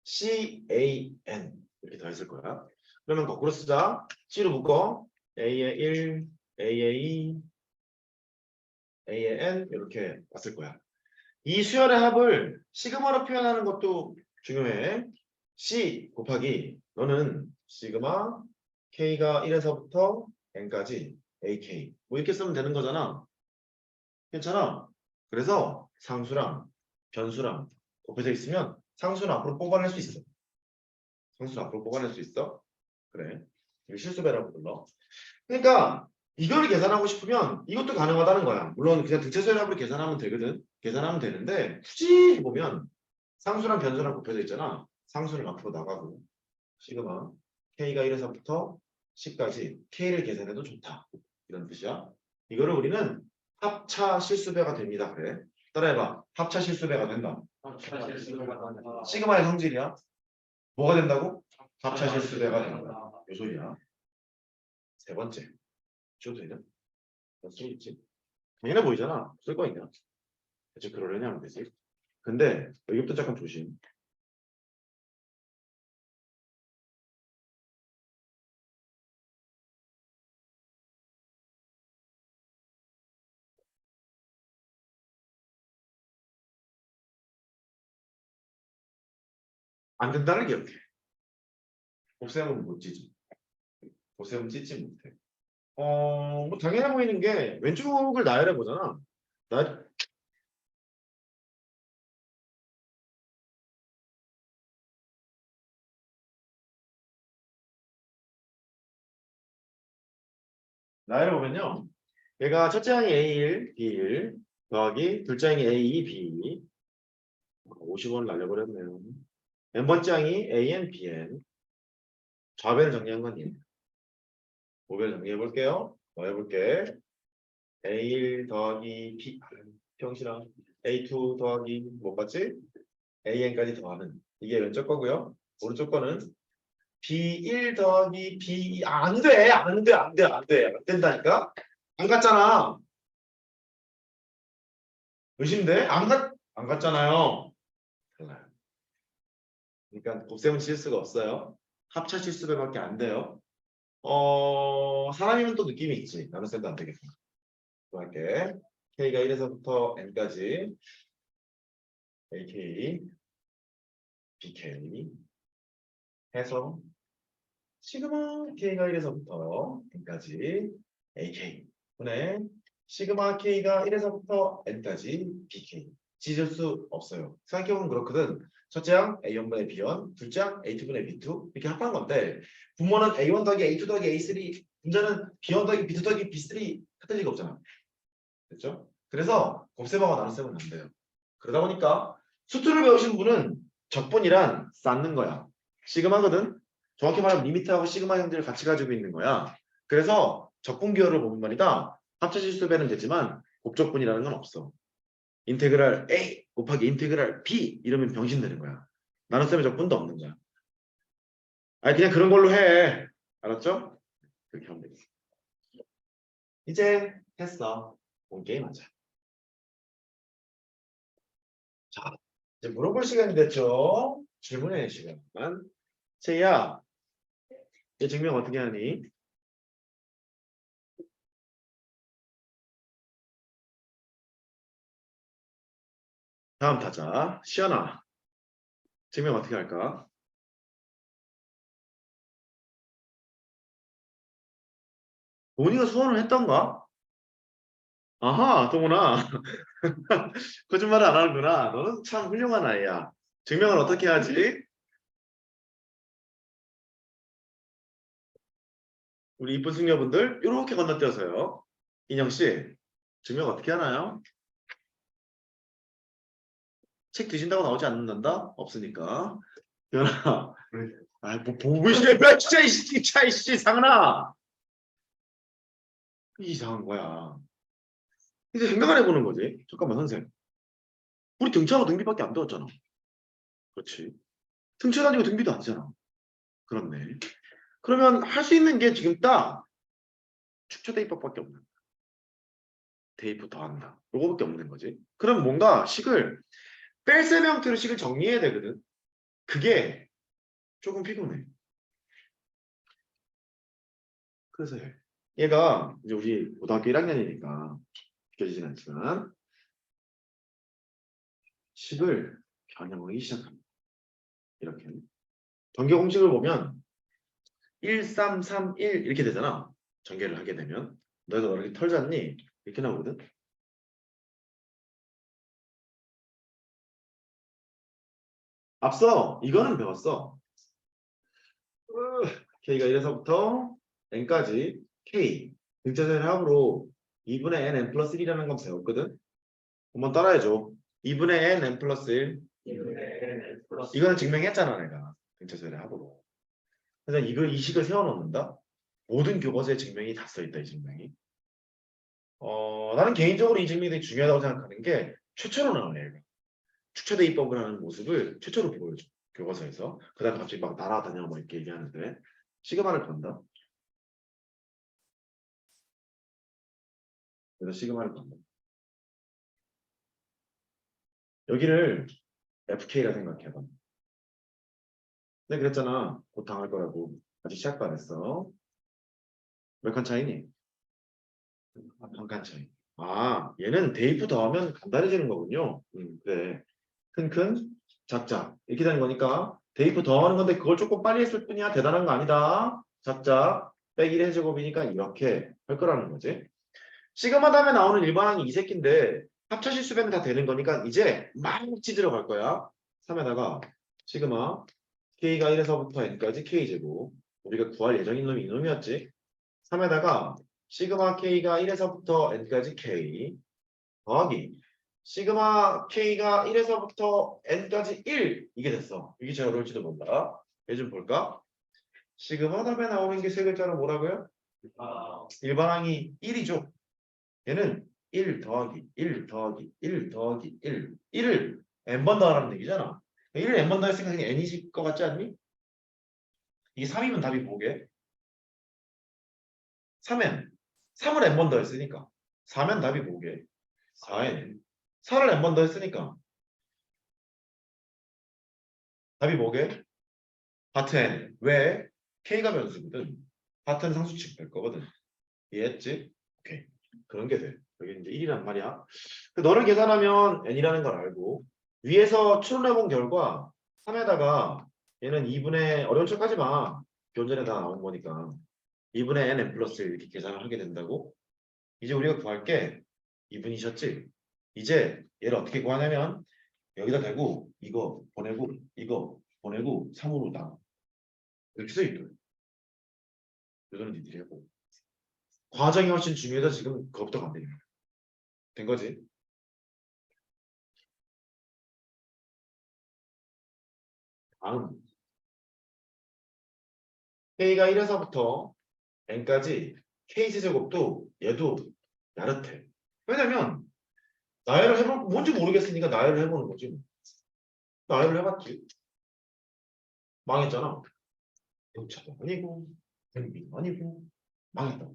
CAN 이렇게 더 있을 거야. 그러면 거꾸로 쓰자. C로 묶어. A의 1, A의 2, A의 N 이렇게 왔을 거야. 이 수열의 합을 시그마로 표현하는 것도 중요해. C 곱하기 너는 시그마 K가 1에서부터 N까지 AK 뭐 이렇게 쓰면 되는 거잖아. 괜찮아? 그래서 상수랑 변수랑 곱해져 있으면 상수는 앞으로 뽑아낼 수 있어. 상수는 앞으로 뽑아낼 수 있어. 그래. 이거 실수배라고 불러. 그러니까 이걸 계산하고 싶으면 이것도 가능하다는 거야. 물론 그냥 등차수열합으로 계산하면 되거든. 계산하면 되는데 굳이 보면 상수랑 변수랑 곱해져 있잖아. 상수는 앞으로 나가고 시그마 K가 1에서부터 10까지 K를 계산해도 좋다. 이런 뜻이야. 이거를 우리는 합차 실수배가 됩니다. 그래. 따라해봐. 합차 실수배가 된다. 시그마의 성질이야. 뭐가 된다고? 합차 실수배가 된다. 요 소리야. 세 번째. 줘도 되냐? 쓸 수 있지. 당연해 보이잖아. 쓸 거니까. 대체 그러려냐 하면 되지. 근데 여기부터 잠깐 조심. 안 된다는 기억해. 곱셈은 못 찢지. 곱셈은 찢지 못해. 뭐 당연해 보이는 게 왼쪽을 나열해 보잖아. 나 나열해 보면요. 얘가 첫째 항이 A1, B1 더하기 둘째 항이 A2, B2 50원을 날려버렸네요. n번째 항이 AN, BN 좌변을 정리한 건 얘. 우변 정리해볼게요. 뭐 해볼게. A1 더하기 B 평시랑 A2 더하기 뭐 봤지? AN까지 더하는 이게 왼쪽 거고요. 오른쪽 거는 B1 더하기 B2 안 돼! 안 돼! 안 돼! 안 돼! 안 된다니까? 안 갔잖아. 의심돼? 안 갔잖아요. 달라요. 그러니까 곱셈은 칠 수가 없어요. 합차 실수배밖에 안 돼요. 사람이면 또 느낌이 있지. 나눗셈도 안 되겠다. 또 할게. K가 1에서부터 N까지 AK, BK 해서 시그마 K가 1에서부터 N까지 AK 분의 시그마 K가 1에서부터 N까지 BK 찢을 수 없어요. 생각해보면 그렇거든. 첫째 항 A1분의 B1, 둘째 항 A2분의 B2 이렇게 합한 건데 분모는 A1 더하기 A2 더하기 A3 분자는 B1 더하기 B2 더하기 B3 같은 리가 없잖아. 됐죠? 그래서 곱셈하고 나눗셈은 안 돼요. 그러다 보니까 수투를 배우신 분은 적분이란 쌓는 거야. 시그마거든. 정확히 말하면 리미트하고 시그마 형태를 같이 가지고 있는 거야. 그래서 적분 기호를 보면 말이다. 합차 실수배는 되지만 곱적분이라는 건 없어. 인테그랄 A 곱하기 인테그랄 B 이러면 병신되는 거야. 나눗셈의 적분도 없는 거야. 아니 그냥 그런 걸로 해. 알았죠? 그렇게 하면 되겠어. 이제 했어. 본 게임 하자. 자, 이제 물어볼 시간이 됐죠? 질문의 시간만. 채희야, 얘 증명 어떻게 하니? 다음 타자, 시연아. 증명 어떻게 할까? 동훈이가 소원을 했던가? 아하, 동훈아. 거짓말을 안 하는구나. 너는 참 훌륭한 아이야. 증명을 어떻게 하지? 우리 이쁜 숙녀분들, 이렇게 건너뛰어서요. 인형씨, 증명 어떻게 하나요? 책 드신다고 나오지 않는단다? 없으니까. 연아, 아, 보고 싶네. 진짜, 이씨, 상은아. 이상한 거야. 이제 생각을 해보는 거지. 잠깐만, 선생. 우리 등차하고 등비밖에 안 배웠잖아. 그렇지. 등차 다니고 등비도 아니잖아. 그렇네. 그러면 할 수 있는 게 지금 딱 축처 대입법밖에 없는 거야. 대입부 더한다. 요거밖에 없는 거지. 그럼 뭔가 식을 뺄셈 형태로 식을 정리해야 되거든. 그게 조금 피곤해. 그래서 해. 얘가 이제 우리 고등학교 1학년이니까 느껴지진 않지만 식을 변형하기 시작합니다. 이렇게. 전개 공식을 보면 1, 3, 3, 1 이렇게 되잖아. 전개를 하게 되면. 너희가 이렇게 털잖니? 이렇게 나오거든. 앞서 이거는 배웠어. K가 1에서부터 N까지 K 등차선의 합으로 2분의 N, N 플러스 1이라는 건 배웠거든. 한번 따라해줘. 2분의 N, N 플러스 1. 이거는 증명했잖아 내가. 등차선의 합으로. 그래서 이걸 이 식을 세워놓는다. 모든 교과서에 증명이 다 써있다 이 증명이. 나는 개인적으로 이 증명이 되게 중요하다고 생각하는 게 최초로 나오네 얘가. 축처대입법을 하는 모습을 최초로 보여줘. 교과서에서. 그 다음에 갑자기 막 날아다녀 뭐 이렇게 얘기하는데 시그마를 건다. 그래서 시그마를 건다. 여기를 FK라 생각해봐. 근데 그랬잖아. 곧 당할 거라고. 아직 시작도 안 했어. 몇 칸 차이니? 한 칸 차이. 아, 얘는 대입부 더하면 간단해지는 거군요. 그래. 큰, 작작. 이렇게 되는 거니까 대입부 더하는 건데 그걸 조금 빨리 했을 뿐이야. 대단한 거 아니다. 작작. 빼기 1의 제곱이니까 이렇게 할 거라는 거지. 시그마 다음에 나오는 일반항이 이 새끼인데 합차 실수배는 다 되는 거니까 이제 막 찢으러 갈 거야. 3에다가 시그마 K가 1에서부터 N까지 K제곱 우리가 구할 예정인 놈이 이놈이었지. 3에다가 시그마 K가 1에서부터 N까지 K 더하기 시그마 K가 1에서부터 N까지 1 이게 됐어. 이게 제일 어려울지도 몰라. 얘 좀 볼까? 시그마 답에 나오는 게 세 글자로 뭐라고요? 일반항이 1이죠. 얘는 1 더하기 1 더하기 1 더하기 1 1을 n번 더하라는 얘기잖아. 1을 n번 더했으니까 그냥 n이실 것 같지 않니? 이게 3이면 답이 뭐게? 3n 3을 n번 더했으니까 4면 답이 뭐게? 4n 4를 n번 더했으니까 답이 뭐게? 바트 n 왜? k가 변수거든. 바트는 상수칙 될 거거든. 이해했지? 오케이. 그런 게 돼. 여기 이제 1이란 말이야. 너를 계산하면 n이라는 걸 알고 위에서 추론해본 결과 3에다가 얘는 2분의 어려운 척하지 마. 교전에 다 나온 거니까 2분의 n 플러스 이렇게 계산을 하게 된다고. 이제 우리가 구할 게 2분이셨지. 이제 얘를 어떻게 구하냐면 여기다 대고 이거 보내고 이거 보내고 3으로 나 이렇게 써있더래. 요거는 니들이 해보. 과정이 훨씬 중요해서 지금 그것부터 간다는 거야. 된 거지? 다음 K가 1에서부터 n까지 K세제곱도 얘도 야릇해. 왜냐면 나열을 해볼 뭔지 모르겠으니까 나열을 해보는 거지. 나열을 해봤지. 망했잖아. 대우차도 아니고 대우비도 아니고 망했다.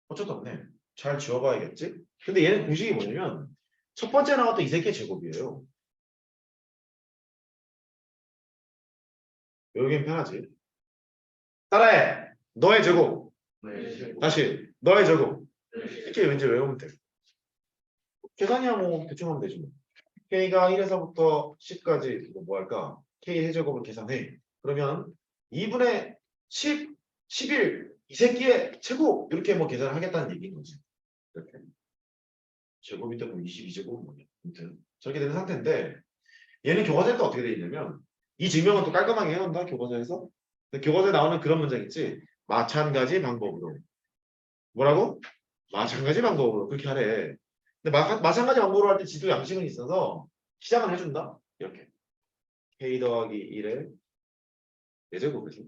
어쩔 수 없네. 잘 지워봐야겠지. 근데 얘는 공식이 뭐냐면 첫 번째 나왔던 이 새끼의 제곱이에요. 여긴 편하지. 따라해. 너의 제곱. 다시 너의 제곱. 이렇게 왠지 외우면 돼. 계산이야 뭐 대충 하면 되지 뭐. K가 1에서부터 10까지 뭐 할까? K 세제곱을 계산해. 그러면 2분의 10, 11 이 새끼의 제곱 이렇게 뭐 계산을 하겠다는 얘기인 거지. 이렇게. 제곱이 되면 22제곱 뭐냐. 아무튼 저렇게 되는 상태인데 얘는 교과서에 또 어떻게 돼 있냐면 이 증명은 또 깔끔하게 해놓는다 교과서에서. 근데 교과서에 나오는 그런 문장 있지. 마찬가지 방법으로. 뭐라고? 마찬가지 방법으로 그렇게 하래. 근데 마찬가지 방법으로 할 때 지도 양식은 있어서 시작은 해준다. 이렇게. K 더하기 1의 4제곱이지.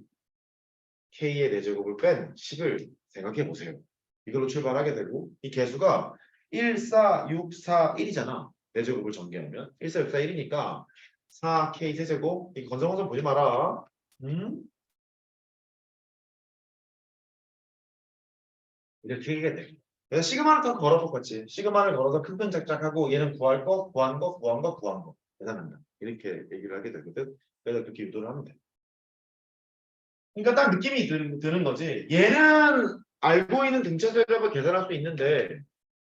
K의 4제곱을 뺀 10을 생각해 보세요. 이걸로 출발하게 되고 이 개수가 1, 4, 6, 4, 1이잖아. 4제곱을 전개하면 1, 4, 6, 4, 1이니까 4K 세제곱 이 건성건성 보지 마라. 이렇게 돼. 그래서 시그마를 더 걸어 똑같이 시그마를 걸어서 큰편 작작하고 얘는 구할 거, 구한 거, 구한 거, 구한 거 계산한다. 이렇게 얘기를 하게 되거든. 그래서 그렇게 유도를 하면 돼. 그러니까 딱 느낌이 드는 거지. 얘는 알고 있는 등차 세력을 계산할 수 있는데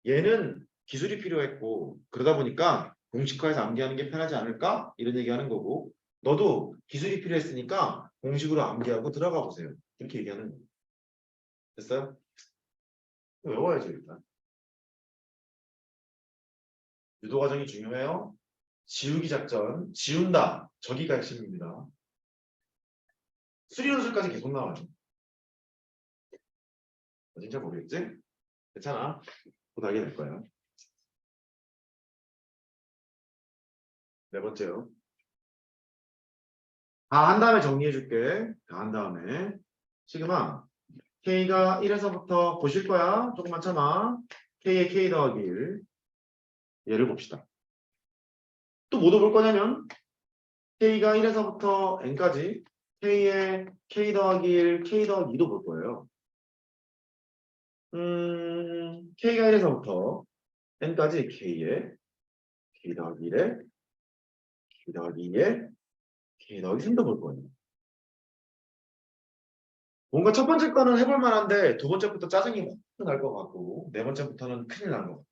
얘는 기술이 필요했고 그러다 보니까 공식화해서 암기하는 게 편하지 않을까? 이런 얘기하는 거고 너도 기술이 필요했으니까 공식으로 암기하고 들어가 보세요. 이렇게 얘기하는 거예요. 됐어요? 외워야지 일단. 유도 과정이 중요해요. 지우기 작전, 지운다. 저기가 핵심입니다. 수리연술까지 계속 나와요. 진짜 모르겠지? 괜찮아. 곧 알게 될 거야. 네 번째요. 다 한 다음에 정리해 줄게. 다 한 다음에. 시그마 K가 1에서부터 보실 거야. 조금만 참아. K의 K 더하기 1. 얘를 봅시다. 또 뭐 볼 거냐면 K가 1에서부터 N까지 K의 K 더하기 1, K 더하기 2도 볼 거예요. K가 1에서부터 N까지 K의 K 더하기 1에 K 더하기 2에 K 더하기 3도 볼 거예요. 뭔가 첫 번째 거는 해볼 만한데 두 번째부터 짜증이 확 날 것 같고 네 번째부터는 큰일 난 것 같고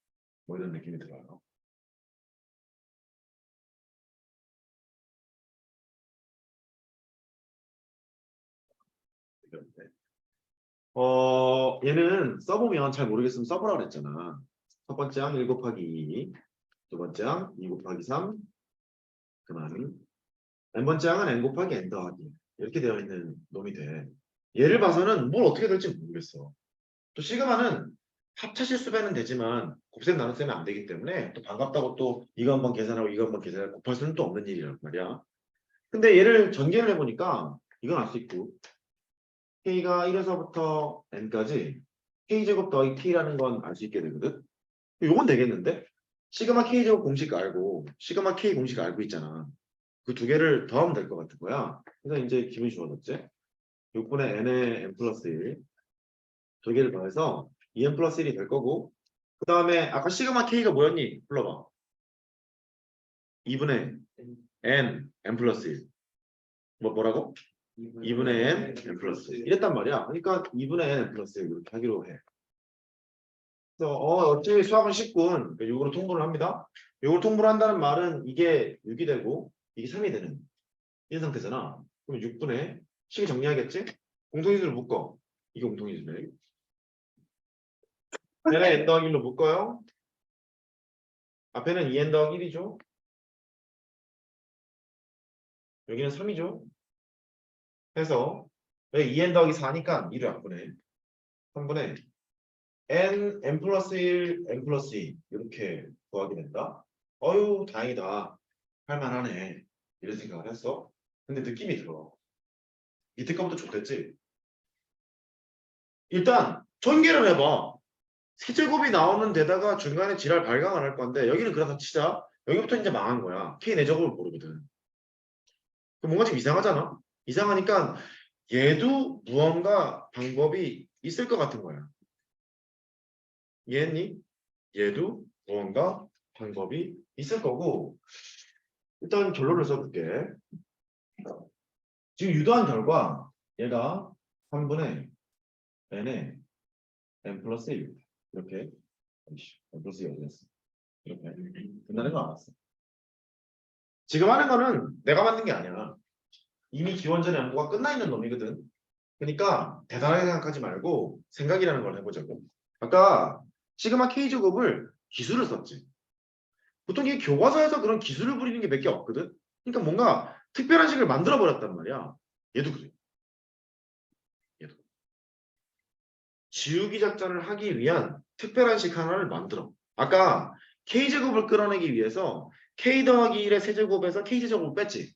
뭐 이런 느낌이 들어요. 얘는 써보면 잘 모르겠으면 써보라고 그랬잖아. 첫 번째 항 1 곱하기 2, 두 번째 항 2 곱하기 3, 그만. n번째 항은 n 곱하기 n 더하기 이렇게 되어 있는 놈이 돼. 얘를 봐서는 뭘 어떻게 될지 모르겠어. 또 시그마는 합차실수배는 되지만 곱셈 나눗셈은 안 되기 때문에 또 반갑다고 또 이거 한번 계산하고 이거 한번 계산하고 곱할 수는 또 없는 일이란 말이야. 근데 얘를 전개를 해보니까 이건 알 수 있고 k가 1에서부터 n까지 k제곱 더하기 t라는 건 알 수 있게 되거든. 요건 되겠는데? 시그마 k제곱 공식 알고 시그마 k 공식 알고 있잖아. 그 두 개를 더하면 될 것 같은 거야. 그래서 이제 기분이 좋아졌지. 6분의 n의 n 플러스 1 두 개를 더해서 2n 플러스 1이 될 거고 그 다음에 아까 시그마 k가 뭐였니? 불러봐. 2분의 n 플러스 1 뭐라고? 2분의 n 플러스 1 이랬단 말이야. 그러니까 2분의 n 플러스 1 이렇게 하기로 해. 그래서 어차피 수학은 10군 6으로 통분을 합니다. 6으로 통분을 한다는 말은 이게 6이 되고 이게 3이 되는 이 상태잖아. 그럼 6분의 식을 정리하겠지? 공통인수를 묶어. 이게 공통인수네. 얘는 n 더하기 1로 묶어요. 앞에는 2n 더하기 1이죠. 여기는 3이죠. 해서 여기 2n 더하기 4니까 2를 약분해. 3분의 n 플러스 1, n 플러스 2 이렇게 구하게 된다. 어휴 다행이다. 할만하네. 이런 생각을 했어. 근데 느낌이 들어. 밑에 거부터 좋댔지? 일단 전개를 해봐. 세제곱이 나오는 데다가 중간에 지랄 발광을 할 건데 여기는 그래서 치자. 여기부터 이제 망한 거야. k 내제곱을 모르거든. 뭔가 좀 이상하잖아. 이상하니까 얘도 무언가 방법이 있을 것 같은 거야. 이해했니? 얘도 무언가 방법이 있을 거고 일단 결론을 써볼게. 지금 유도한 결과 얘가 3분의 n에 n 플러스 1 이렇게 n 플러스 1 어디였어? 이렇게 된다는 거 알았어. 지금 하는 거는 내가 만든 게 아니야. 이미 기원전의 연구가 끝나 있는 놈이거든. 그러니까 대단하게 생각하지 말고 생각이라는 걸 해보자고. 아까 시그마 K제곱을 기술을 썼지. 보통 이게 교과서에서 그런 기술을 부리는 게 몇 개 없거든. 그러니까 뭔가 특별한 식을 만들어 버렸단 말이야. 얘도 그래. 얘도. 지우기 작전을 하기 위한 특별한 식 하나를 만들어. 아까 K제곱을 끌어내기 위해서 K 더하기 1의 세제곱에서 K제곱을 뺐지.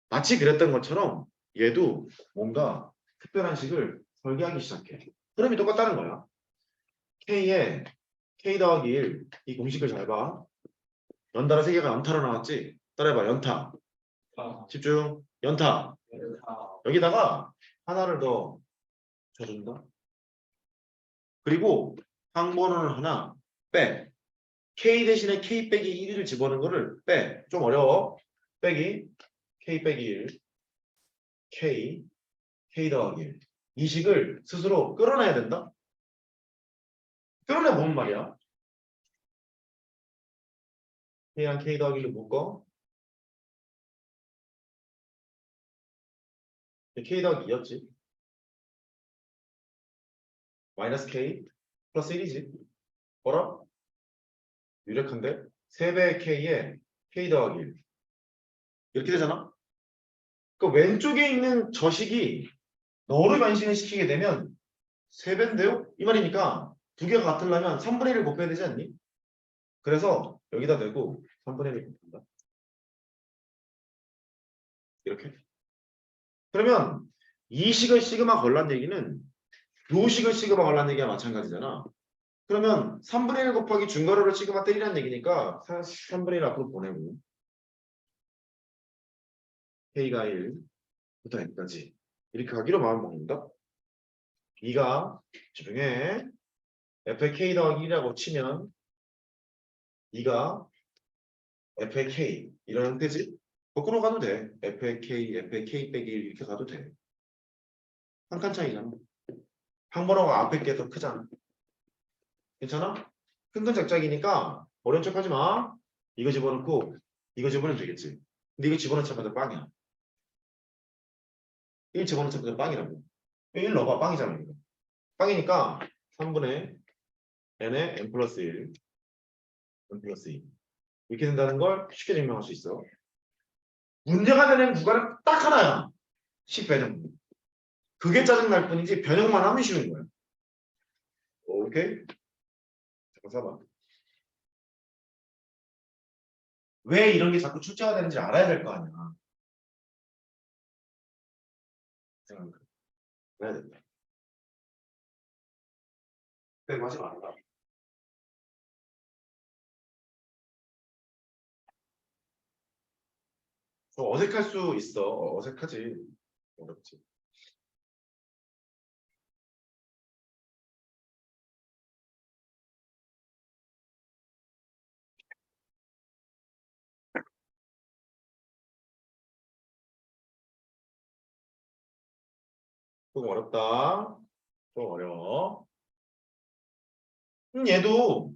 마치 그랬던 것처럼 얘도 뭔가 특별한 식을 설계하기 시작해. 그럼이 똑같다는 거야. K에 K 더하기 1, 이 공식을 잘 봐. 연달아 세 개가 연타로 나왔지? 따라해봐, 연타. 집중, 연타. 여기다가 하나를 더 줘준다. 그리고 항번호를 하나 빼. K 대신에 K 빼기 1을 집어넣은 거를 빼. 좀 어려워. 빼기 K 빼기 1, K 더하기 1. 이 식을 스스로 끌어내야 된다. 끌어내 보면 말이야. K랑 K 더하기 1을 묶어. K 더하기 2였지. 마이너스 K 플러스 1이지. 뭐라? 유력한데? 3배의 K에 K 더하기 1. 이렇게 되잖아? 그 왼쪽에 있는 저식이 너를 변신을 시키게 되면 3배인데요? 이 말이니까 두 개가 같으려면 3분의 1을 곱해야 되지 않니? 그래서 여기다 대고 3분의 1을 곱한다. 이렇게. 그러면 이 식을 시그마 걸란 얘기는 요 식을 시그마 걸란 얘기가 마찬가지잖아. 그러면 3분의 1 곱하기 중괄호를 시그마 때리라는 얘기니까 3분의 1 앞으로 보내고 K가 1부터 n까지 이렇게 가기로 마음먹는다. B가 집중해. F의 K 더하기 1이라고 치면 B가 F의 K 이런 형태지. 거꾸로 가도 돼. F의 K 빼기 1 이렇게 가도 돼. 한 칸 차이잖아. 항번호가 앞에 게 더 크잖아. 괜찮아? 큰 건 작작이니까 어려운 척 하지 마. 이거 집어넣고 이거 집어넣으면 되겠지. 근데 이거 집어넣자마자 빵이야. 1 집어넣자마자 빵이라고. 1 넣어봐. 빵이잖아. 이거. 빵이니까 3분의 n의 n 플러스 1 n 플러스 2 이렇게 된다는 걸 쉽게 증명할 수 있어. 문제가 되는 구간은 딱 하나야. 식 변형. 그게 짜증날 뿐이지 변형만 하면 쉬운 거야. 오케이? 잠깐 써봐. 왜 이런 게 자꾸 출제가 되는지 알아야 될 거 아니야. 생각을 해야 된다. 빼고 하지 말아라. 어색할 수 있어. 어색하지. 어렵지. 좀 어렵다. 좀 어려워. 얘도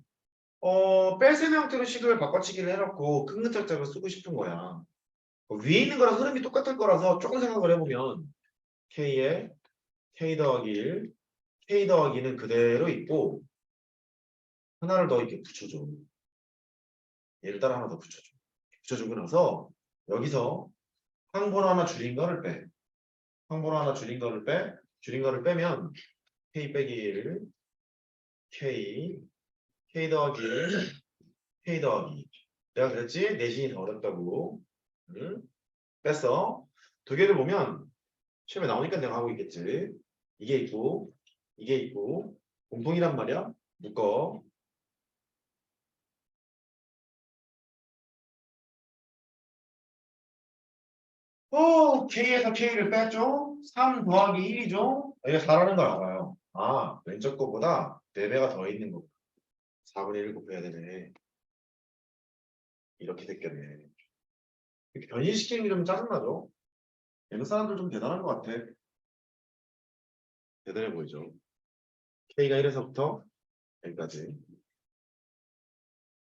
뺄셈 형태로 식을 바꿔치기를 해놓고 큰 글자를 쓰고 싶은 거야. 위에 있는 거랑 흐름이 똑같을 거라서 조금 생각을 해보면 K에 K 더하기 1, K 더하기는 그대로 있고 하나를 더 이렇게 붙여줘. 얘를 따라 하나 더 붙여줘. 붙여주고 나서 여기서 항번호 하나 줄인 거를 빼. 항번호 하나 줄인 거를 빼. 줄인 거를 빼면 K 빼기 1, K, K 더하기 1, K 더하기 2. 내가 그랬지? 내신이 더 어렵다고. 응? 뺐어. 두 개를 보면 시험에 나오니까 내가 하고 있겠지. 이게 있고 이게 있고 공통이란 말이야. 묶어. K에서 K를 뺐죠? 3 더하기 1이죠? 여기가 4라는 걸 알아요. 아, 왼쪽 거보다 4배가 더 있는 거. 4분의 1 곱해야 되네. 이렇게 됐겠네. 이렇게 변신시키는 게 좀 짜증나죠? 얘는 사람들 좀 대단한 것 같아. 대단해 보이죠? K가 1에서부터 N까지.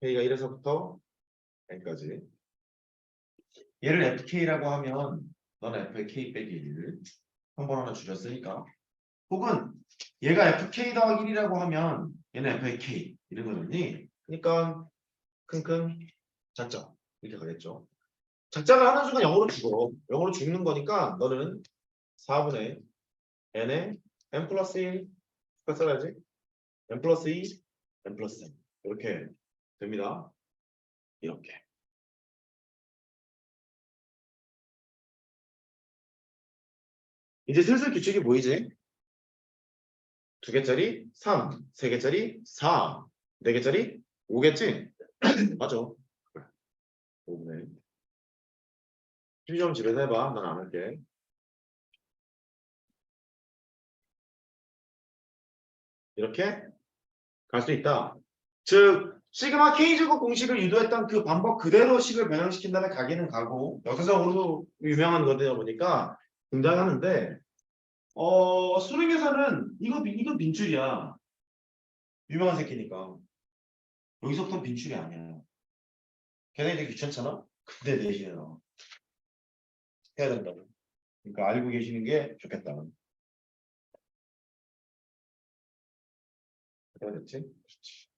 K가 1에서부터 N까지. 얘를 FK라고 하면 넌 FK 빼기 1. 한 번 하나 줄였으니까. 혹은 얘가 FK 더하기 1이라고 하면 얘는 FK 이런 거잖니. 그러니까 킁킁 작자 이렇게 가겠죠. 작자를 하는 순간 0으로 죽어. 0으로 죽는 거니까 너는 4분의 n에 n 플러스 1 써야지. n 플러스 2, n 플러스 3 이렇게 됩니다. 이렇게. 이제 슬슬 규칙이 보이지? 2개짜리 3, 3개짜리 4, 4개짜리 5겠지? 맞아. 그래. 5분의 12점 집에서 해봐. 난 안 할게. 이렇게 갈 수 있다. 즉 시그마 K제곱 공식을 유도했던 그 방법 그대로 식을 변형시킨 다음에 가기는 가고 역사적으로 유명한 거다 보니까 등장하는데 수능에서는 이거 빈출이야. 유명한 새끼니까. 여기서부터 빈출이 아니야. 걔네 되게 귀찮잖아? 근데 내신에 나와. 해야 된다고. 그러니까 알고 계시는 게 좋겠다. 해야 됐지? 그렇지.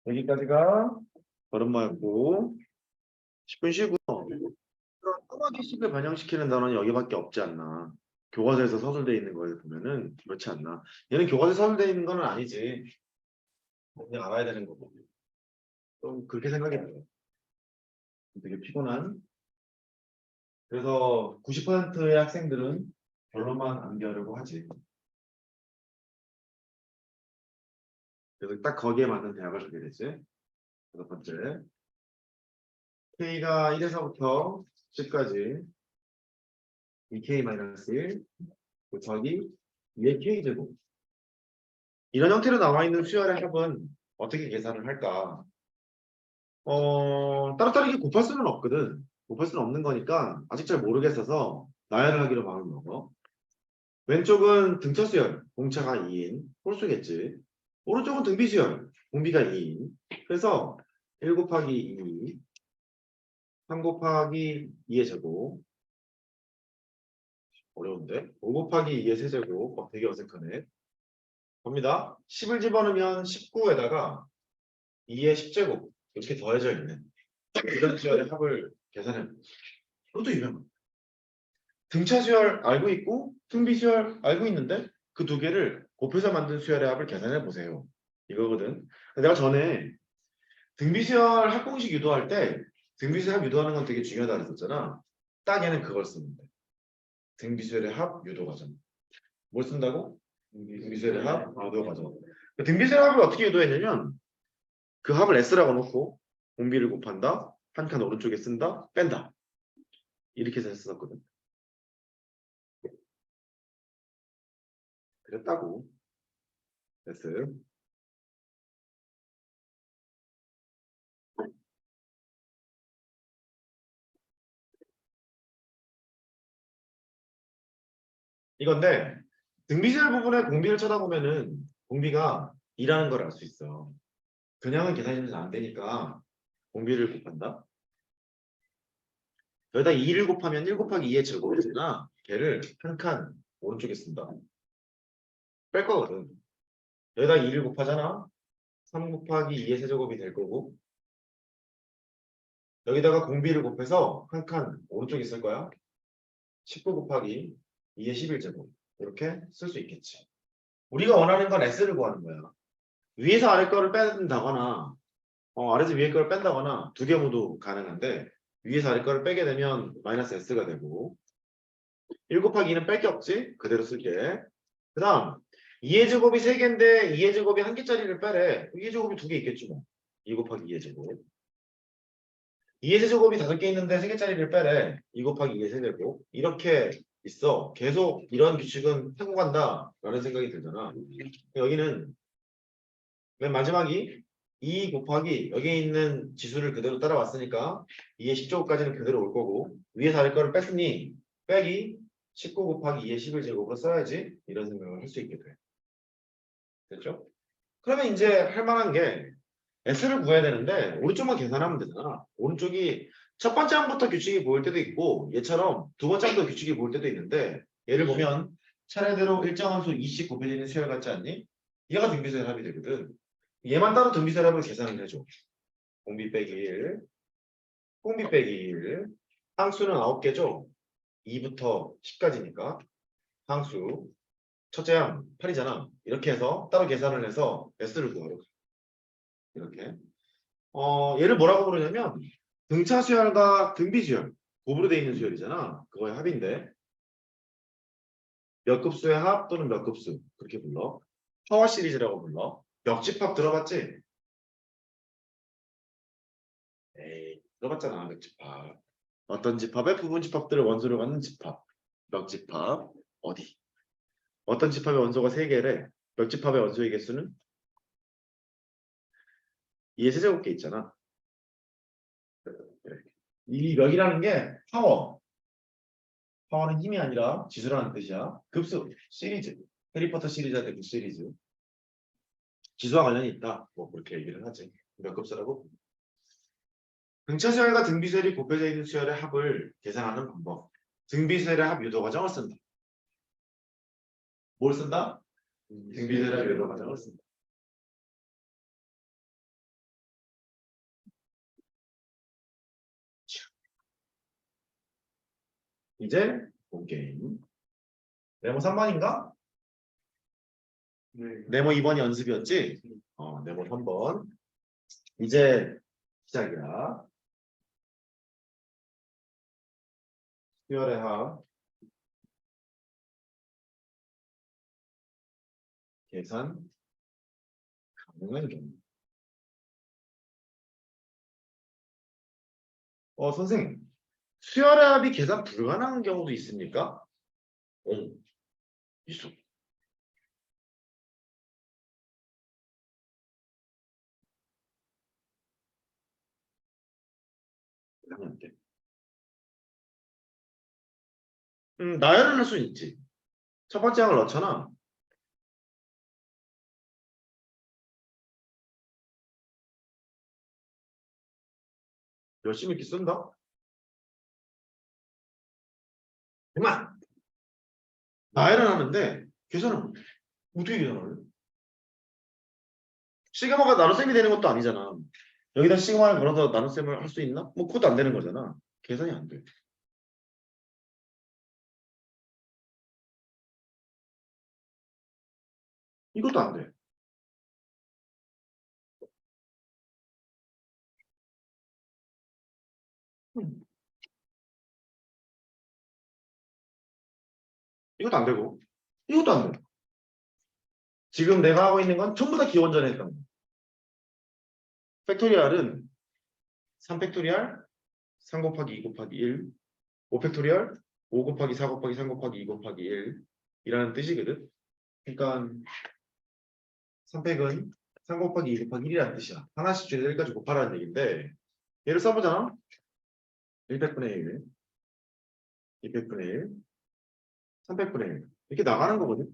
여기까지가 걸음마였고 10분 쉬고 꼬마기식을 변형시키는 단어는 여기밖에 없지 않나. 교과서에서 서술되어 있는 거에 보면은 그렇지 않나. 얘는 교과서에 서술되어 있는 건 아니지. 그냥 알아야 되는 거고. 좀 그렇게 생각이 들어요. 되게 피곤한. 그래서 90%의 학생들은 결론만 암기하려고 하지. 그래서 딱 거기에 맞는 대학을 가게 되지. 5번째. K가 1에서부터 10까지 2K-1 곱하기 2의 K제곱. 이런 형태로 나와 있는 수열의 합은 어떻게 계산을 할까? 따로따로 곱할 수는 없거든. 곱할 수는 없는 거니까 아직 잘 모르겠어서 나열을 하기로 마음을 먹어. 왼쪽은 등차 수열, 공차가 2인, 홀수겠지. 오른쪽은 등비 수열, 공비가 2인. 그래서 1 곱하기 2, 3 곱하기 2의 제곱. 어려운데? 5 곱하기 2의 세제곱. 되게 어색하네. 봅니다. 10을 집어넣으면 19에다가 2의 10제곱. 이렇게 더해져 있는 이런 수열의 합을 계산해. 그것도 유명합니다. 등차 수열 알고 있고 등비 수열 알고 있는데 그 두 개를 곱해서 만든 수열의 합을 계산해 보세요. 이거거든. 내가 전에 등비수열 합공식 유도할 때 등비수열 합 유도하는 건 되게 중요하다 그랬었잖아. 딱 얘는 그걸 쓰는데. 등비수열의 합 유도 과정. 뭘 쓴다고? 등비수열의 합 유도 과정. 등비수열의 합을 어떻게 유도했냐면 그 합을 S라고 놓고 공비를 곱한다. 한 칸 오른쪽에 쓴다. 뺀다. 이렇게 해서 썼거든. 그랬다고. S. 이건데 등비수열 부분에 공비를 쳐다보면은 공비가 2라는 걸 알 수 있어. 그냥은 계산이 안 되니까 공비를 곱한다. 여기다 2를 곱하면 1 곱하기 2의 제곱이잖아. 걔를 한 칸 오른쪽에 쓴다. 뺄 거거든. 여기다 2를 곱하잖아. 3 곱하기 2의 세제곱이 될 거고 여기다가 공비를 곱해서 한 칸 오른쪽에 쓸 거야. 19 곱하기 2의 11제곱 이렇게 쓸 수 있겠지. 우리가 원하는 건 S를 구하는 거야. 위에서 아래 거를 뺀다거나 아래에서 위에 거를 뺀다거나 두 개 모두 가능한데 위에서 아래 거를 빼게 되면 마이너스 S가 되고 1 곱하기 2는 뺄 게 없지? 그대로 쓸게. 그 다음 2의 제곱이 3개인데 2의 제곱이 1개짜리를 빼래. 2의 제곱이 2개 있겠지 뭐. 2 곱하기 2의 제곱. 2의 세제곱이 5개 있는데 3개짜리를 빼래. 2 곱하기 2의 세제곱. 이렇게 있어. 계속 이런 규칙은 타고 간다 라는 생각이 들잖아. 여기는 맨 마지막이 2 곱하기 여기 있는 지수를 그대로 따라왔으니까 2의 10제곱까지는 그대로 올 거고 위에서 아래 거를 뺐으니 빼기 19 곱하기 2의 11제곱으로 써야지 이런 생각을 할 수 있게 돼. 됐죠? 그러면 이제 할 만한 게 S를 구해야 되는데 오른쪽만 계산하면 되잖아. 오른쪽이 첫 번째 항부터 규칙이 보일 때도 있고 얘처럼 두 번째 항부터 규칙이 보일 때도 있는데 얘를 보면 차례대로 일정한 수 2씩 곱해지는 수열 같지 않니? 얘가 등비수열 합이 되거든. 얘만 따로 등비수열 합을 계산을 해줘. 공비 빼기 1, 공비 빼기 1. 항수는 9개죠? 2부터 10까지니까 항수 첫째 항 8이잖아. 이렇게 해서 따로 계산을 해서 S를 구하러 가. 이렇게. 얘를 뭐라고 부르냐면 등차 수열과 등비 수열 곱으로 되어 있는 수열이잖아. 그거의 합인데 몇 급수의 합 또는 몇 급수 그렇게 불러. 파워 시리즈라고 불러. 멱집합 들어봤지? 에이 들어봤잖아 멱집합. 어떤 집합의 부분 집합들을 원소로 갖는 집합. 멱집합 어디? 어떤 집합의 원소가 3개래. 멱집합의 원소의 개수는 2의 세제곱계 있잖아. 이 멱이라는 게 파워. 파워는 힘이 아니라 지수라는 뜻이야. 급수, 시리즈. 해리포터 시리즈 할 때 그 시리즈. 지수와 관련이 있다. 뭐 그렇게 얘기를 하지. 몇 급수라고? 등차 수열과 등비 수열이 곱해져 있는 수열의 합을 계산하는 방법. 등비 수열의 합 유도 과정을 쓴다. 뭘 쓴다? 등비 수열의 합 유도 과정을 쓴다. 이제 본 게임. 네모 3번인가? 네. 네모 2번이 연습이었지? 네모 3번. 이제 시작이야. 수열의 합 계산 가능한 경우. 선생님. 수열의 합이 계산 불가능한 경우도 있습니까? 있어. 계산은 돼. 나열을 할 수 있지. 첫 번째 항을 넣잖아. 열심히 이렇게 쓴다. 그만. 나열을 하는데 계산을 못해. 어떻게 계산을 해? 시그마가 나눗셈이 되는 것도 아니잖아. 여기다 시그마를 걸어서 나눗셈을 할 수 있나? 뭐 그것도 안 되는 거잖아. 계산이 안 돼. 이것도 안 돼. 이것도 안 되고 이것도 안 돼. 지금 내가 하고 있는 건 전부 다 기원전에 했던 거. 팩토리얼은 3팩토리얼 3 곱하기 2 곱하기 1 5팩토리얼 5 곱하기 4 곱하기 3 곱하기 2 곱하기 1 이라는 뜻이거든. 그러니까 3팩은 3 곱하기 2 곱하기 1이라는 뜻이야. 하나씩 중에서 1까지 곱하라는 얘기인데 얘를 써보잖아. 100분의 1 200분의 1 300분의 1 이렇게 나가는 거거든.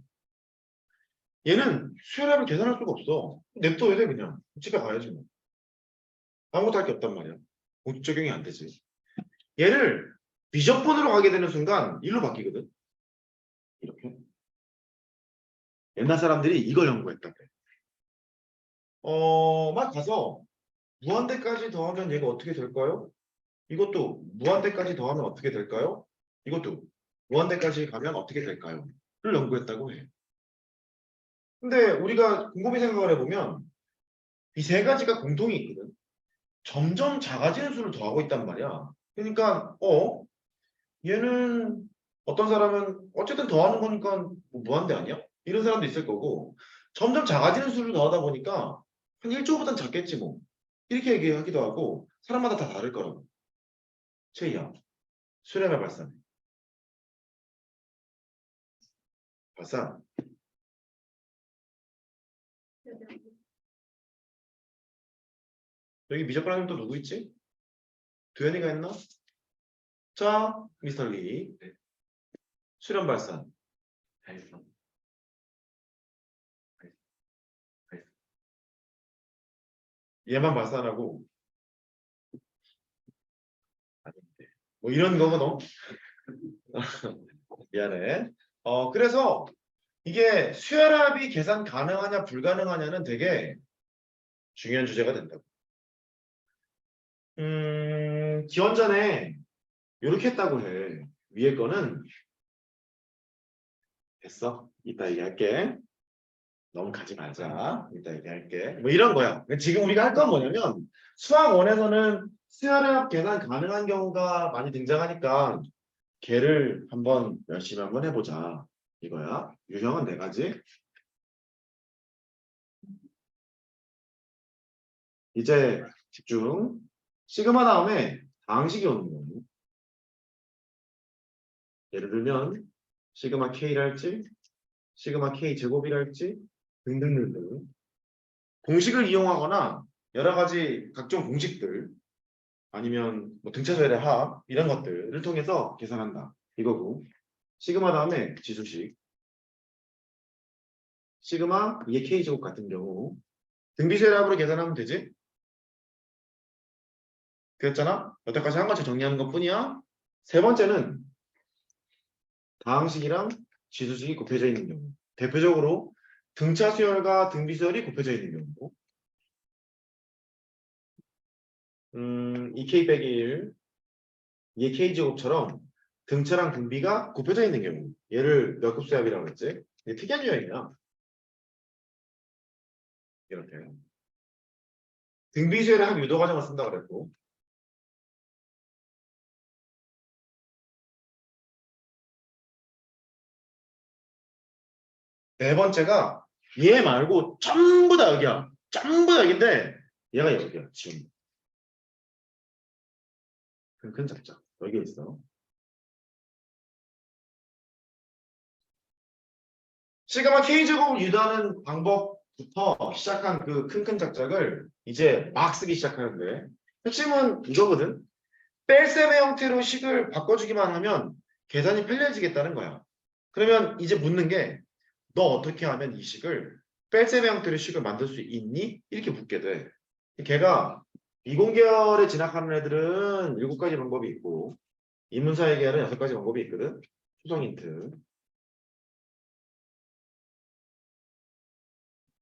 얘는 수열합을 계산할 수가 없어. 냅둬야 돼 그냥. 집에 가야지 뭐. 아무것도 할 게 없단 말이야. 공식 적용이 안 되지. 얘를 비적분으로 가게 되는 순간 1로 바뀌거든. 이렇게. 옛날 사람들이 이걸 연구했다. 막 가서 무한대까지 더하면 얘가 어떻게 될까요? 이것도 무한대까지 더하면 어떻게 될까요? 이것도 무한대까지 가면 어떻게 될까요? 를 연구했다고 해. 근데 우리가 곰곰이 생각을 해보면 이 세 가지가 공통이 있거든. 점점 작아지는 수를 더하고 있단 말이야. 그러니까 얘는 어떤 사람은 어쨌든 더하는 거니까 뭐 무한대 아니야? 이런 사람도 있을 거고 점점 작아지는 수를 더하다 보니까 한 1조보단 작겠지 뭐. 이렇게 얘기하기도 하고 사람마다 다 다를 거라고. 최이야. 수렴의 발산. 발산. 여기 미적분하면 또 누구 있지? 두현이가 했나? 자, 미스터 리. 수렴 발산. 얘만 발산하고 아닌데. 뭐 이런 거거든. 미안해. 그래서 이게 수열합이 계산 가능하냐 불가능하냐는 되게 중요한 주제가 된다고. 기원전에 이렇게 했다고 해. 위에 거는 됐어. 이따 얘기할게. 너무 가지 말자. 이따 얘기할게. 뭐 이런 거야. 지금 우리가 할 건 뭐냐면 수학 원에서는 수열합 계산 가능한 경우가 많이 등장하니까 걔를 한번 열심히 한번 해보자. 이거야. 유형은 네 가지. 이제 집중. 시그마 다음에 다항식이 오는 거예요. 예를 들면 시그마 K랄지 시그마 K 제곱이랄지 등등등등 공식을 이용하거나 여러 가지 각종 공식들 아니면 뭐 등차수열의 합 이런 것들을 통해서 계산한다. 이거고 시그마 다음에 지수식 시그마 이게 K 제곱 같은 경우 등비수열의 합으로 계산하면 되지? 그랬잖아? 여태까지 한 것처럼 정리하는 것 뿐이야. 세 번째는 다항식이랑 지수식이 곱해져 있는 경우. 대표적으로 등차 수열과 등비 수열이 곱해져 있는 경우. 2k 빼기 1, 2k 제곱처럼 등차랑 등비가 곱해져 있는 경우. 얘를 몇 급수합이라고 했지? 이게 특이한 유형이야. 이렇게. 등비 수열의 합 유도 과정을 쓴다고 그랬고. 네 번째가 얘 말고 전부 다 여기야. 전부 다 여기인데 얘가 여기야. 지금. 큰 잡자. 여기 있어. 시그마 K제곱을 유도하는 방법부터 시작한 그 큰 작작을 이제 막 쓰기 시작하는데 핵심은 이거거든. 뺄셈의 형태로 식을 바꿔주기만 하면 계산이 편리해지겠다는 거야. 그러면 이제 묻는 게 너 어떻게 하면 이 식을 뺄셈의 형태로 식을 만들 수 있니? 이렇게 묻게 돼. 걔가 이공계열에 진학하는 애들은 7가지 방법이 있고 인문사회 계열은 6가지 방법이 있거든. 초성 힌트.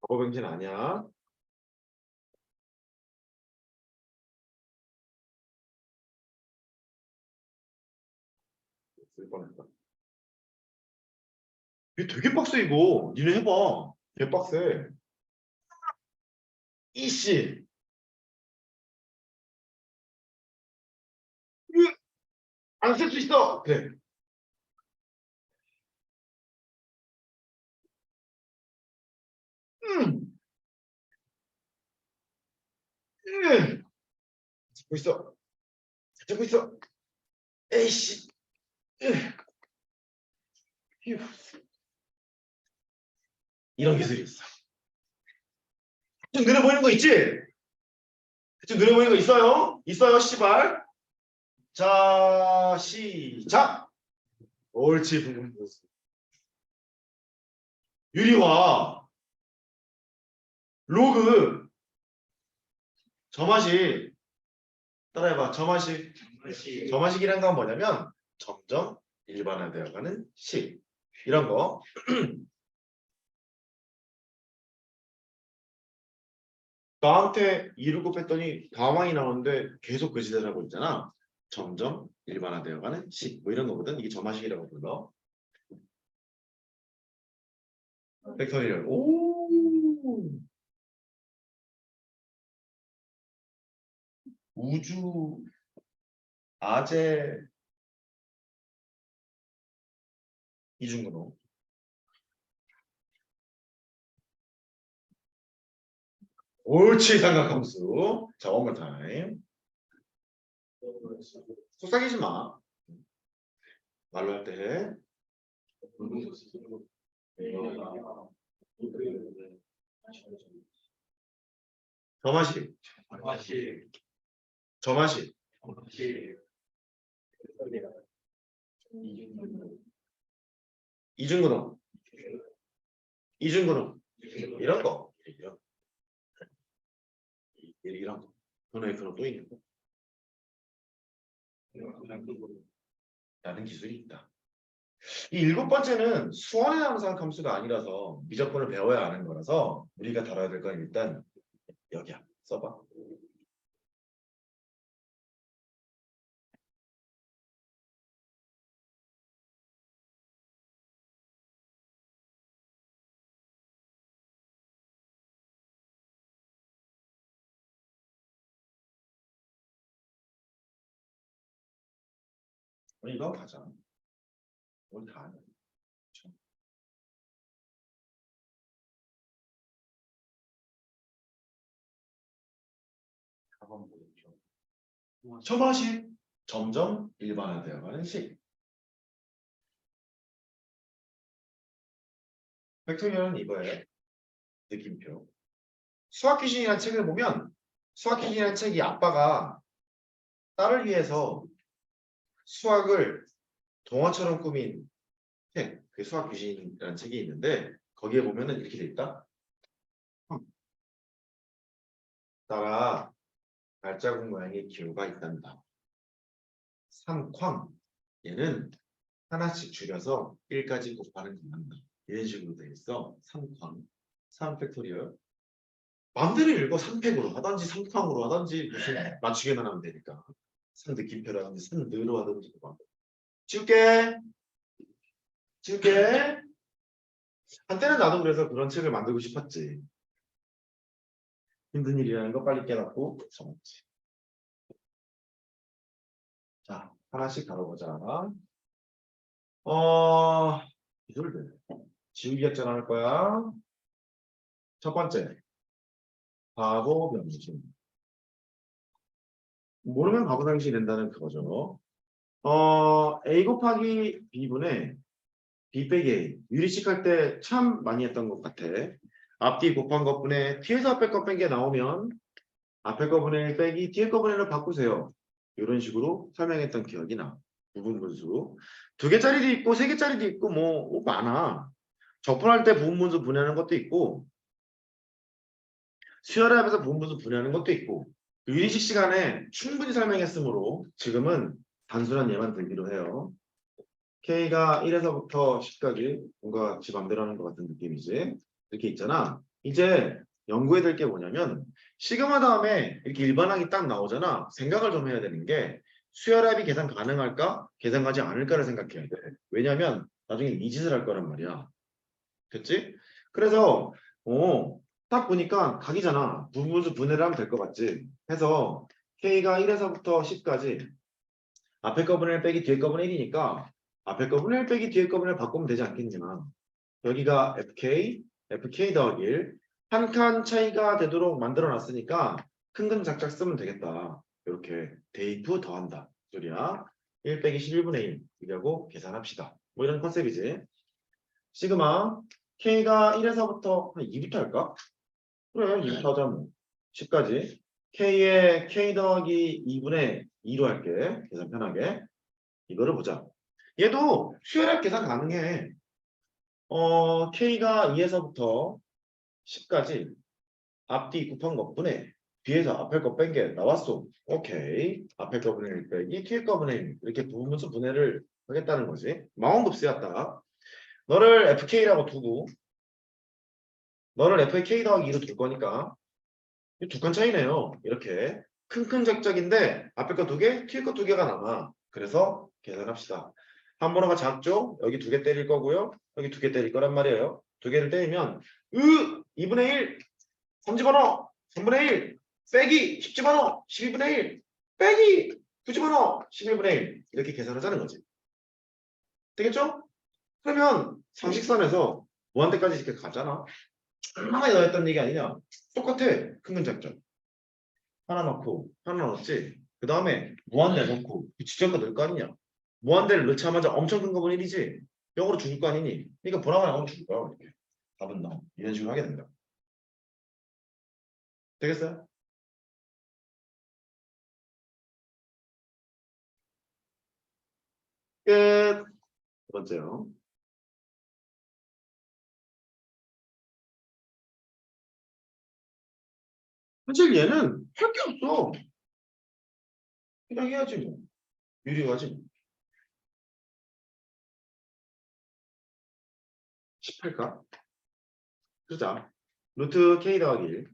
버거병진 아니야. 쓸 뻔했다. 이거 되게 빡세 이거. 니네 해봐. 개빡세. 이씨. 안 쓸 수 있어. 그래. 음. 잡고 있어. 잡고 있어. 에이씨. 휴. 이런 기술이 있어. 좀 느려 보이는 거 있지? 좀 느려 보이는 거 있어요? 있어요, 씨발. 자, 시작. 옳지, 붕붕. 유리와 로그 점화식 따라해봐. 점화식이란 건 뭐냐면 점점 일반화되어가는 식 이런 거. 나한테 2를 곱했더니 가만히 나오는데 계속 그 짓을 하고 있잖아. 점점 일반화되어가는 식 뭐 이런 거거든. 이게 점화식이라고 불러. 팩토리얼. 오. 우주 아재 이중근호. 옳지 삼각함수. 자, one more time. 속삭이지 마. 말로 할 때 해. 점화식. 점화식. 이중근호. 이중근호. 이런 거. 이런 거. 근호의 근호 또 있는 거. 라는 기술이 있다. 이 일곱 번째는 수원에 나오는 삼각함수가 아니라서 미적분을 배워야 하는 거라서 우리가 다뤄야 될 건 일단 여기야. 써봐. 이거 가자. 오늘 다 하네. 4번 보겠죠. 점화식 점점 일반화되어가는 식. 팩토리얼은 이거예요. 느낌표. 수학 귀신이라는 책을 보면 수학 귀신이라는 책이 아빠가 딸을 위해서 수학을 동화처럼 꾸민 책, 그 수학 귀신이라는 책이 있는데 거기에 보면은 이렇게 돼 있다. 딸아, 발자국 모양의 기호가 있단다. 3쾅. 얘는 하나씩 줄여서 1까지 곱하는 것만다. 이런 식으로 돼 있어. 3쾅. 3팩토리얼. 마음대로 읽어. 3팩으로 하든지 3쾅으로 하든지 무슨 맞추기만 하면 되니까. 3느낌표라든지 3느로 하든지 지울게. 지울게. 한때는 나도 그래서 그런 책을 만들고 싶었지. 힘든 일이라는 거 빨리 깨닫고 써먹지. 자, 하나씩 다뤄보자. 기술들. 지우기 작전 할 거야. 첫 번째, 바보 병신. 모르면 바보 병신이 된다는 그거죠. A 곱하기 B분의 B 빼기 A. 유리식 할 때 참 많이 했던 것 같아. 앞뒤 곱한 것분에 뒤에서 앞에 거 뺀 게 나오면 앞에 거분의 빼기 뒤에 거분의를 바꾸세요. 이런 식으로 설명했던 기억이 나. 부분분수. 2개짜리도 있고 3개짜리도 있고 뭐 많아. 적분할 때 부분분수 분해하는 것도 있고 수열합에서 부분분수 분해하는 것도 있고 유리식 시간에 충분히 설명했으므로 지금은 단순한 예만 들기로 해요. K가 1에서부터 10까지 뭔가 지 맘대로 하는 것 같은 느낌이지. 이렇게 있잖아. 이제 연구해야 될 게 뭐냐면 시그마 다음에 이렇게 일반항이 딱 나오잖아. 생각을 좀 해야 되는 게 수열합이 계산 가능할까? 계산하지 않을까를 생각해야 돼. 왜냐면 나중에 이 짓을 할 거란 말이야. 됐지? 그래서 딱 보니까 각이잖아. 부분수 분해를 하면 될 것 같지. 해서 K가 1에서부터 10까지 앞에 거분의 1 빼기 뒤에 거분의 1이니까 앞에 거분의 1 빼기 뒤에 거분을 바꾸면 되지 않겠냐. 여기가 FK 더하기 1. 한 칸 차이가 되도록 만들어 놨으니까 큰 근 작작 쓰면 되겠다. 이렇게 대입 후 더한다. 소리야. 1 빼기 11분의 1 이라고 계산합시다. 뭐 이런 컨셉이지. 시그마 K가 1에서부터 한 2부터 할까? 그래 2부터 하자 뭐. 10까지 K의 K 더하기 2분의 2로 할게. 계산 편하게. 이거를 보자. 얘도 수열합 계산 가능해. K가 2에서부터 10까지 앞뒤 곱한 것분에 뒤에서 앞에 거 뺀 게 나왔어. 오케이. 앞에 거 분의 1 빼기 뒤에 거 분의 1 이렇게 부분수 분해를 하겠다는 거지. 마원급수였다. 너를 FK라고 두고 너를 FK 더하기 2로 둘 거니까 두 칸 차이네요. 이렇게 큰 작작인데 앞에 거 두 개, 뒤에 거 두 개가 남아. 그래서 계산합시다. 한 번호가 작죠? 여기 두 개 때릴 거고요. 여기 두 개 때릴 거란 말이에요. 두 개를 때리면 2분의 1 3집어넣어 3분의 1 빼기 10집어넣어 12분의 1 빼기 9집어넣어 11분의 1 이렇게 계산하자는 거지. 되겠죠? 그러면 상식선에서 무한대까지 이렇게 가잖아. 얼마나 넣었던 얘기 아니냐? 똑같아. 큰근 작전. 하나 넣고 하나 넣었지. 그 다음에 무한대 넣고 직접 거 넣을 거 아니냐? 무한대를 넣자마자 엄청 큰 거분 1이지. 0으로 죽을 거 아니니? 그러니까 보라만 나오면 죽을 거야. 이렇게. 답은 너. 이런 식으로 하게 된다. 되겠어요? 끝. 두 번째요. 사실 얘는 할 게 없어. 그냥 해야지 뭐. 유리하지 뭐. 18가? 그자. 루트 K 더하기 1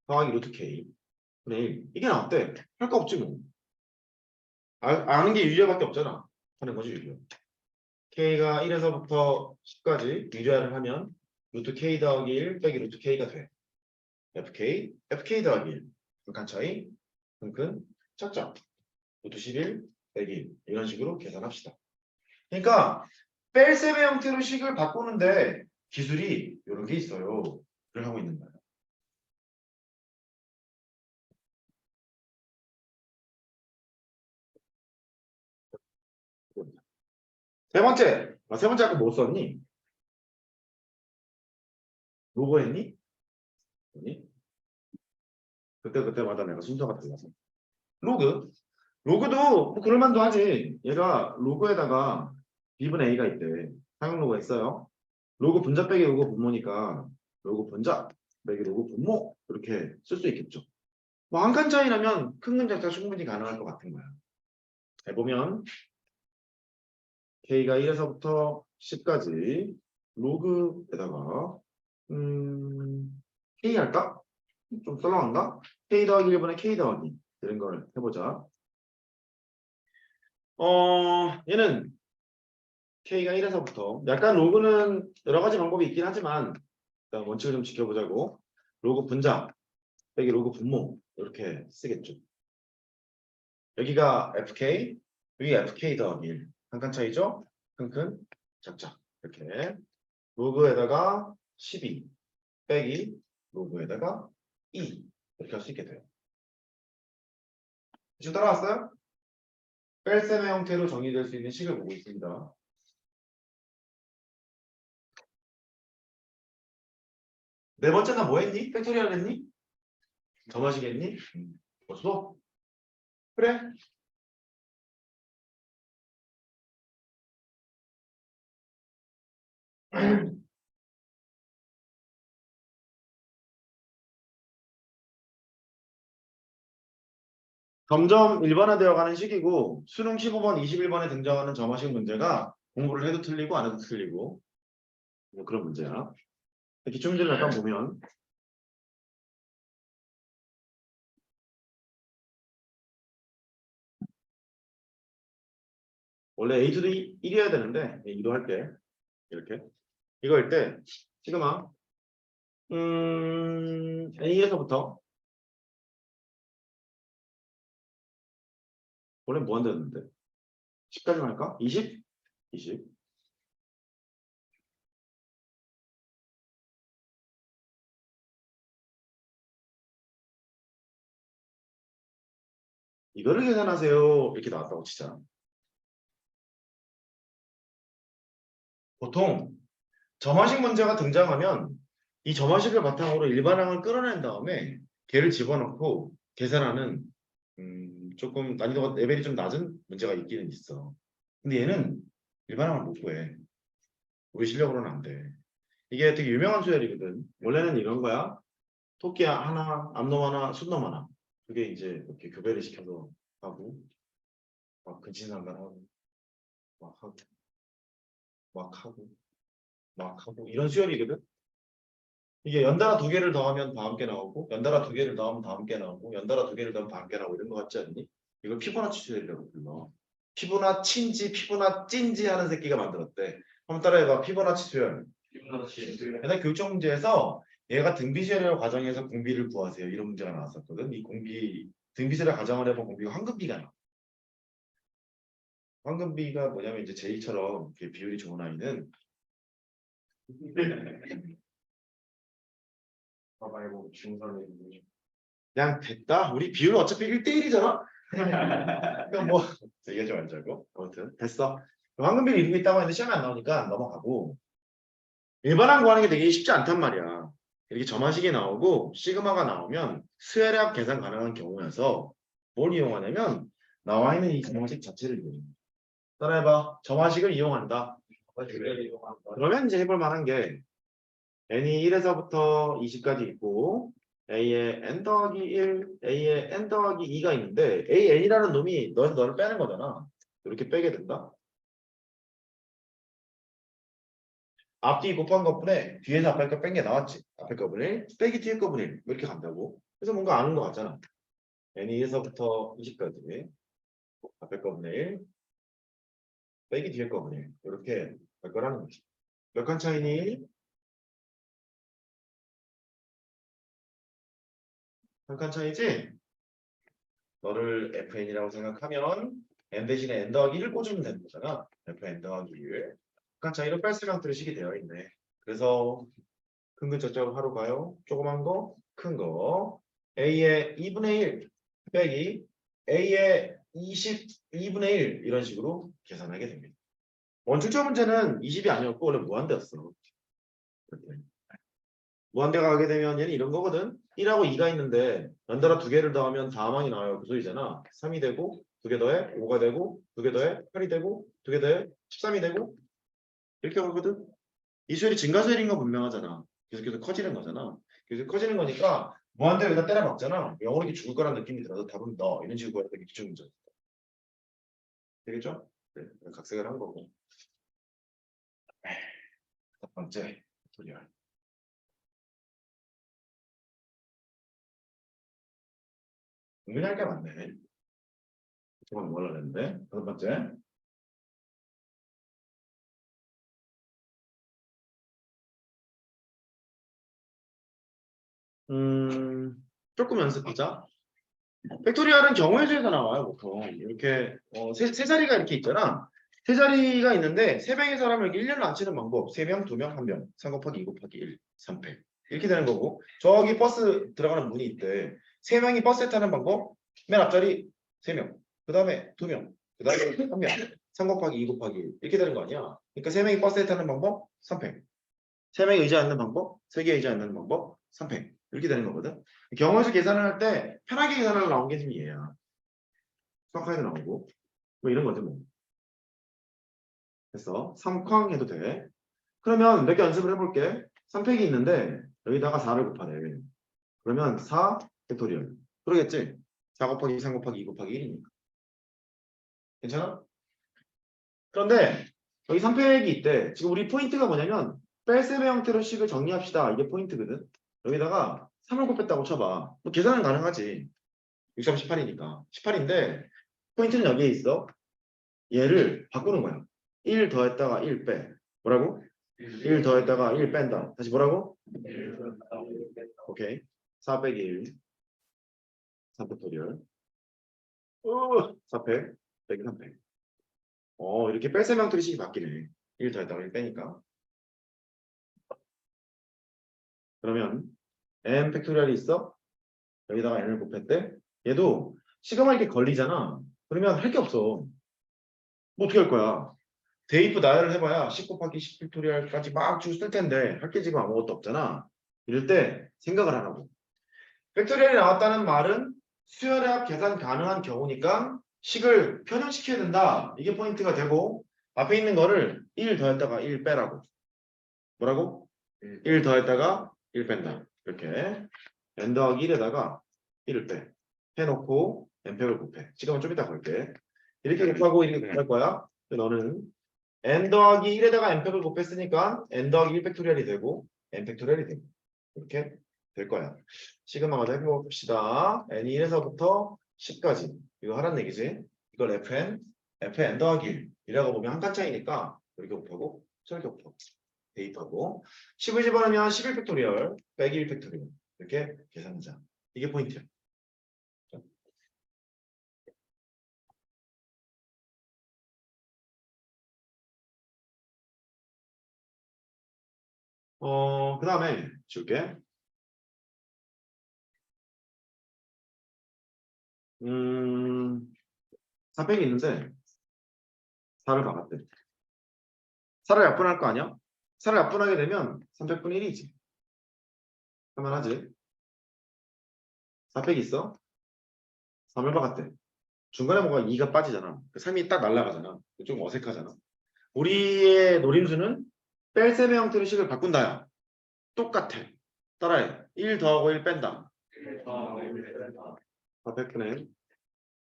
더하기 루트 K 분의 1. 이게 나왔대. 할 거 없지 뭐. 아는 게 유리화밖에 없잖아. 하는 거지 유리화. K가 1에서부터 10까지 유리화를 하면 루트 K 더하기 1 빼기 루트 K가 돼. FK 더하기 1. 한 차이, 큰 작작. 루트 11 빼기 1. 이런 식으로 계산합시다. 그러니까 뺄셈의 형태로 식을 바꾸는데 기술이 이런 게 있어요. 를 하고 있는 거예요. 세 번째. 세 번째 아까 뭐 썼니? 로고 했니? 아니? 그때마다 내가 순서가 달라서. 로그. 로그도 뭐 그럴만도 하지. 얘가 로그에다가 B분의 A가 있대. 사용 로그 했어요. 로그 분자 빼기 로그 분모니까 로그 분자 빼기 로그 분모 이렇게 쓸 수 있겠죠. 뭐 한 칸 차이 나면 큰 문장자 충분히 가능할 것 같은 거야. 해보면 K가 1에서부터 10까지 로그에다가 K 할까? 좀 썰렁한가? K 더하기 1분의 K 더하기 이런 걸 해보자. 얘는 K가 1에서부터 약간 로그는 여러 가지 방법이 있긴 하지만 일단 원칙을 좀 지켜보자고. 로그 분자 빼기 로그 분모 이렇게 쓰겠죠. 여기가 FK, 여기가 FK 더하기 1. 한 칸 차이죠? 큰 작작 이렇게 로그에다가 12 빼기 로그에다가 2 이렇게 할 수 있게 돼요. 지금 따라왔어요? 뺄셈의 형태로 정의될 수 있는 식을 보고 있습니다. 네 번째는 뭐 했니? 팩토리얼 했니? 점화식 했니? 벌써? 그래. 점점 일반화되어 가는 시기고 수능 15번, 21번에 등장하는 점화식 문제가 공부를 해도 틀리고 안 해도 틀리고 뭐 그런 문제야. 기출문제를 약간 보면 원래 A to the 1이어야 되는데 2로 할게. 이렇게. 이거 할 때 시그마 A에서부터 원래 뭐 한다는데 10까지 할까? 20? 20 이거를 계산하세요. 이렇게 나왔다고 치자. 보통 점화식 문제가 등장하면 이 점화식을 바탕으로 일반항을 끌어낸 다음에 걔를 집어넣고 계산하는 조금 난이도가 레벨이 좀 낮은 문제가 있기는 있어. 근데 얘는 일반항을 못 구해. 우리 실력으로는 안 돼. 이게 되게 유명한 수열이거든. 원래는 이런 거야. 토끼 하나, 암놈 하나, 순놈 하나. 그게 이제 이렇게 교배를 시켜서 하고 막 근친상간하고 막 하고 막 하고 막 하고 이런 수열이거든. 이게 연달아 두 개를 더하면 다 함께 나오고 연달아 두 개를 더하면 다 함께 나오고 연달아 두 개를 더하면 다 함께 나오고 이런 거 같지 않니? 이걸 피보나치 수열이라고 불러. 피보나치인지 피보나찐지 하는 새끼가 만들었대. 한번 따라해봐. 피보나치 수열. 옛날 교육적 문제에서 얘가 등비수열이라는 과정에서 공비를 구하세요. 이런 문제가 나왔었거든. 이 공비 등비수열 과정을 해본 공비가 황금비가 나와. 황금비가 뭐냐면 이제 제이처럼 비율이 좋은 아이는 봐봐요. 중선을 그냥 됐다. 우리 비율 어차피 1대1이잖아. 그러니까 뭐 얘기하지 말자고. 아무튼 됐어. 황금비를 이루고 있다고 하는데 시험에 안 나오니까 넘어가고 일반항 구하는 게 되게 쉽지 않단 말이야. 이렇게 점화식이 나오고 시그마가 나오면 수열합 계산 가능한 경우여서 뭘 이용하냐면 나와 있는 이 점화식 자체를 이용해. 따라해봐. 점화식을 이용한다. 그러면 이제 해볼 만한 게 n이 1에서부터 20까지 있고 a에 n 더하기 1, a에 n 더하기 2가 있는데 an이라는 놈이 너에서 너를 빼는 거잖아. 이렇게 빼게 된다. 앞뒤 곱한 것분에 뒤에서 앞에 거 뺀 게 나왔지. 앞에 거분의 1 빼기 뒤에 거분의 1 이렇게 간다고. 그래서 뭔가 아는 거 같잖아. n이 1에서부터 20까지 앞에 거분의 1 빼기 뒤에 거분의 1 이렇게 갈 거라는 거지. 몇 칸 차이니? 한 칸 차이지? 너를 fn이라고 생각하면 n 대신에 n 더하기 1을 꽂으면 되는 거잖아. fn 더하기 1. 약간 차이로 뺄스랑 식이 되어 있네. 그래서 큰 거 저쪽으로 하러 가요. 조그만 거, 큰 거. a의 2분의 1 빼기 a의 22분의 1 이런 식으로 계산하게 됩니다. 원출처 문제는 20이 아니었고 원래 무한대였어. 무한대가 가게 되면 얘는 이런 거거든. 1하고 2가 있는데 연달아 두 개를 더하면 4만이 나와요. 그 소리잖아. 3이 되고 두 개 더해 5가 되고 두 개 더해 8이 되고 두 개 더해 13이 되고 이렇게 가거든. 이 수열이 증가수열인 건 분명하잖아. 계속 커지는 거잖아. 계속 커지는 거니까 무한대 여기다 때려 박잖아. 영어로 이렇게 죽을 거란 느낌이 들어서 답은 너 이런 식으로 해야 되게 기출 문제. 되겠죠? 네, 각색을 한 거고. 첫 번째 튜토리얼. 은근히 할 게 많네. 저건 뭘로 했는데? 다섯 번째. 조금 연습하자. 팩토리얼은 경우의 수에서 나와요, 보통. 이렇게, 세 자리가 이렇게 있잖아. 세 자리가 있는데, 세 명의 사람을 이렇게 1년을 안 치는 방법. 세 명, 두 명, 한 명. 3 곱하기 2 곱하기 1, 3패. 이렇게 되는 거고. 저기 버스 들어가는 문이 있대. 세 명이 버스에 타는 방법. 맨 앞자리 세 명. 그 다음에 두 명. 그 다음에 한 명. 3 곱하기 2 곱하기 1. 이렇게 되는 거 아니야. 그러니까 세 명이 버스에 타는 방법. 3패. 세 명이 의자 앉는 방법. 세 개 의자 앉는 방법. 3패. 이렇게 되는 거거든. 경우에서 계산을 할 때 편하게 계산하려고 나온 게 지금 얘야. 수학하에도 나오고 뭐 이런 거죠 뭐. 그래서 3쾅 해도 돼. 그러면 몇 개 연습을 해볼게. 3팩이 있는데 여기다가 4를 곱하래. 그러면 4 팩토리얼. 그러겠지? 4 곱하기 3 곱하기 2 곱하기 1이니까. 괜찮아? 그런데 여기 3팩이 있대. 지금 우리 포인트가 뭐냐면 뺄셈의 형태로 식을 정리합시다. 이게 포인트거든. 여기다가 3을 곱했다고 쳐봐. 뭐 계산은 가능하지. 6, 3, 18이니까. 18인데 포인트는 여기에 있어. 얘를 바꾸는 거야. 1 더했다가 1 빼. 뭐라고? 1 더했다가 1 뺀다. 다시 뭐라고? 오케이. 4 빼기 1. 3팩토리얼. 4팩 빼기 3팩. 이렇게 뺄셈형틀이 식이 바뀌네. 1 더했다가 1 빼니까. 그러면 n 팩토리얼이 있어? 여기다가 n을 곱했대? 얘도 시그마 이렇게 걸리잖아. 그러면 할 게 없어. 뭐 어떻게 할 거야? 대입부 나열을 해봐야 10 곱하기 10 팩토리얼까지 막 쭉 쓸 텐데 할 게 지금 아무것도 없잖아. 이럴 때 생각을 하라고. 팩토리얼이 나왔다는 말은 수열의 합 계산 가능한 경우니까 식을 편형시켜야 된다. 이게 포인트가 되고 앞에 있는 거를 1 더했다가 1 빼라고. 뭐라고? 1 더했다가 1 뺀다. 이렇게 n 더하기 1에다가 1을 빼. 해놓고 n팩을 곱해. 지금은 좀 이따 걸게. 이렇게 곱하고 이렇게 곱할 거야. 너는 n 더하기 1에다가 n팩을 곱했으니까 n 더하기 1 팩토리얼이 되고 n 팩토리얼이 되고 이렇게 될 거야. 시그마가 해봅시다. n이 1에서부터 10까지 이거 하란 얘기지. 이걸 fn 더하기 1 이라고 보면 한 칸 차이니까 이렇게 곱하고 저렇게 곱하고 대입하고 10을 집어넣으면 11 팩토리얼 빼기 1 팩토리얼 이렇게 계산하자. 이게 포인트야. 그 다음에 줄게. 4팩이 있는데 4를 박았대. 4를 약분할 거 아니야? 4를 약분하게 되면 300분의 1이지. 할만하지? 4팩이 있어? 3을 박았대. 중간에 뭐가 2가 빠지잖아. 3이 딱 날아가잖아. 좀 어색하잖아. 우리의 노림수는 뺄셈의 형태로 식을 바꾼다야. 똑같아. 따라해. 1 더하고 1 뺀다. 400분의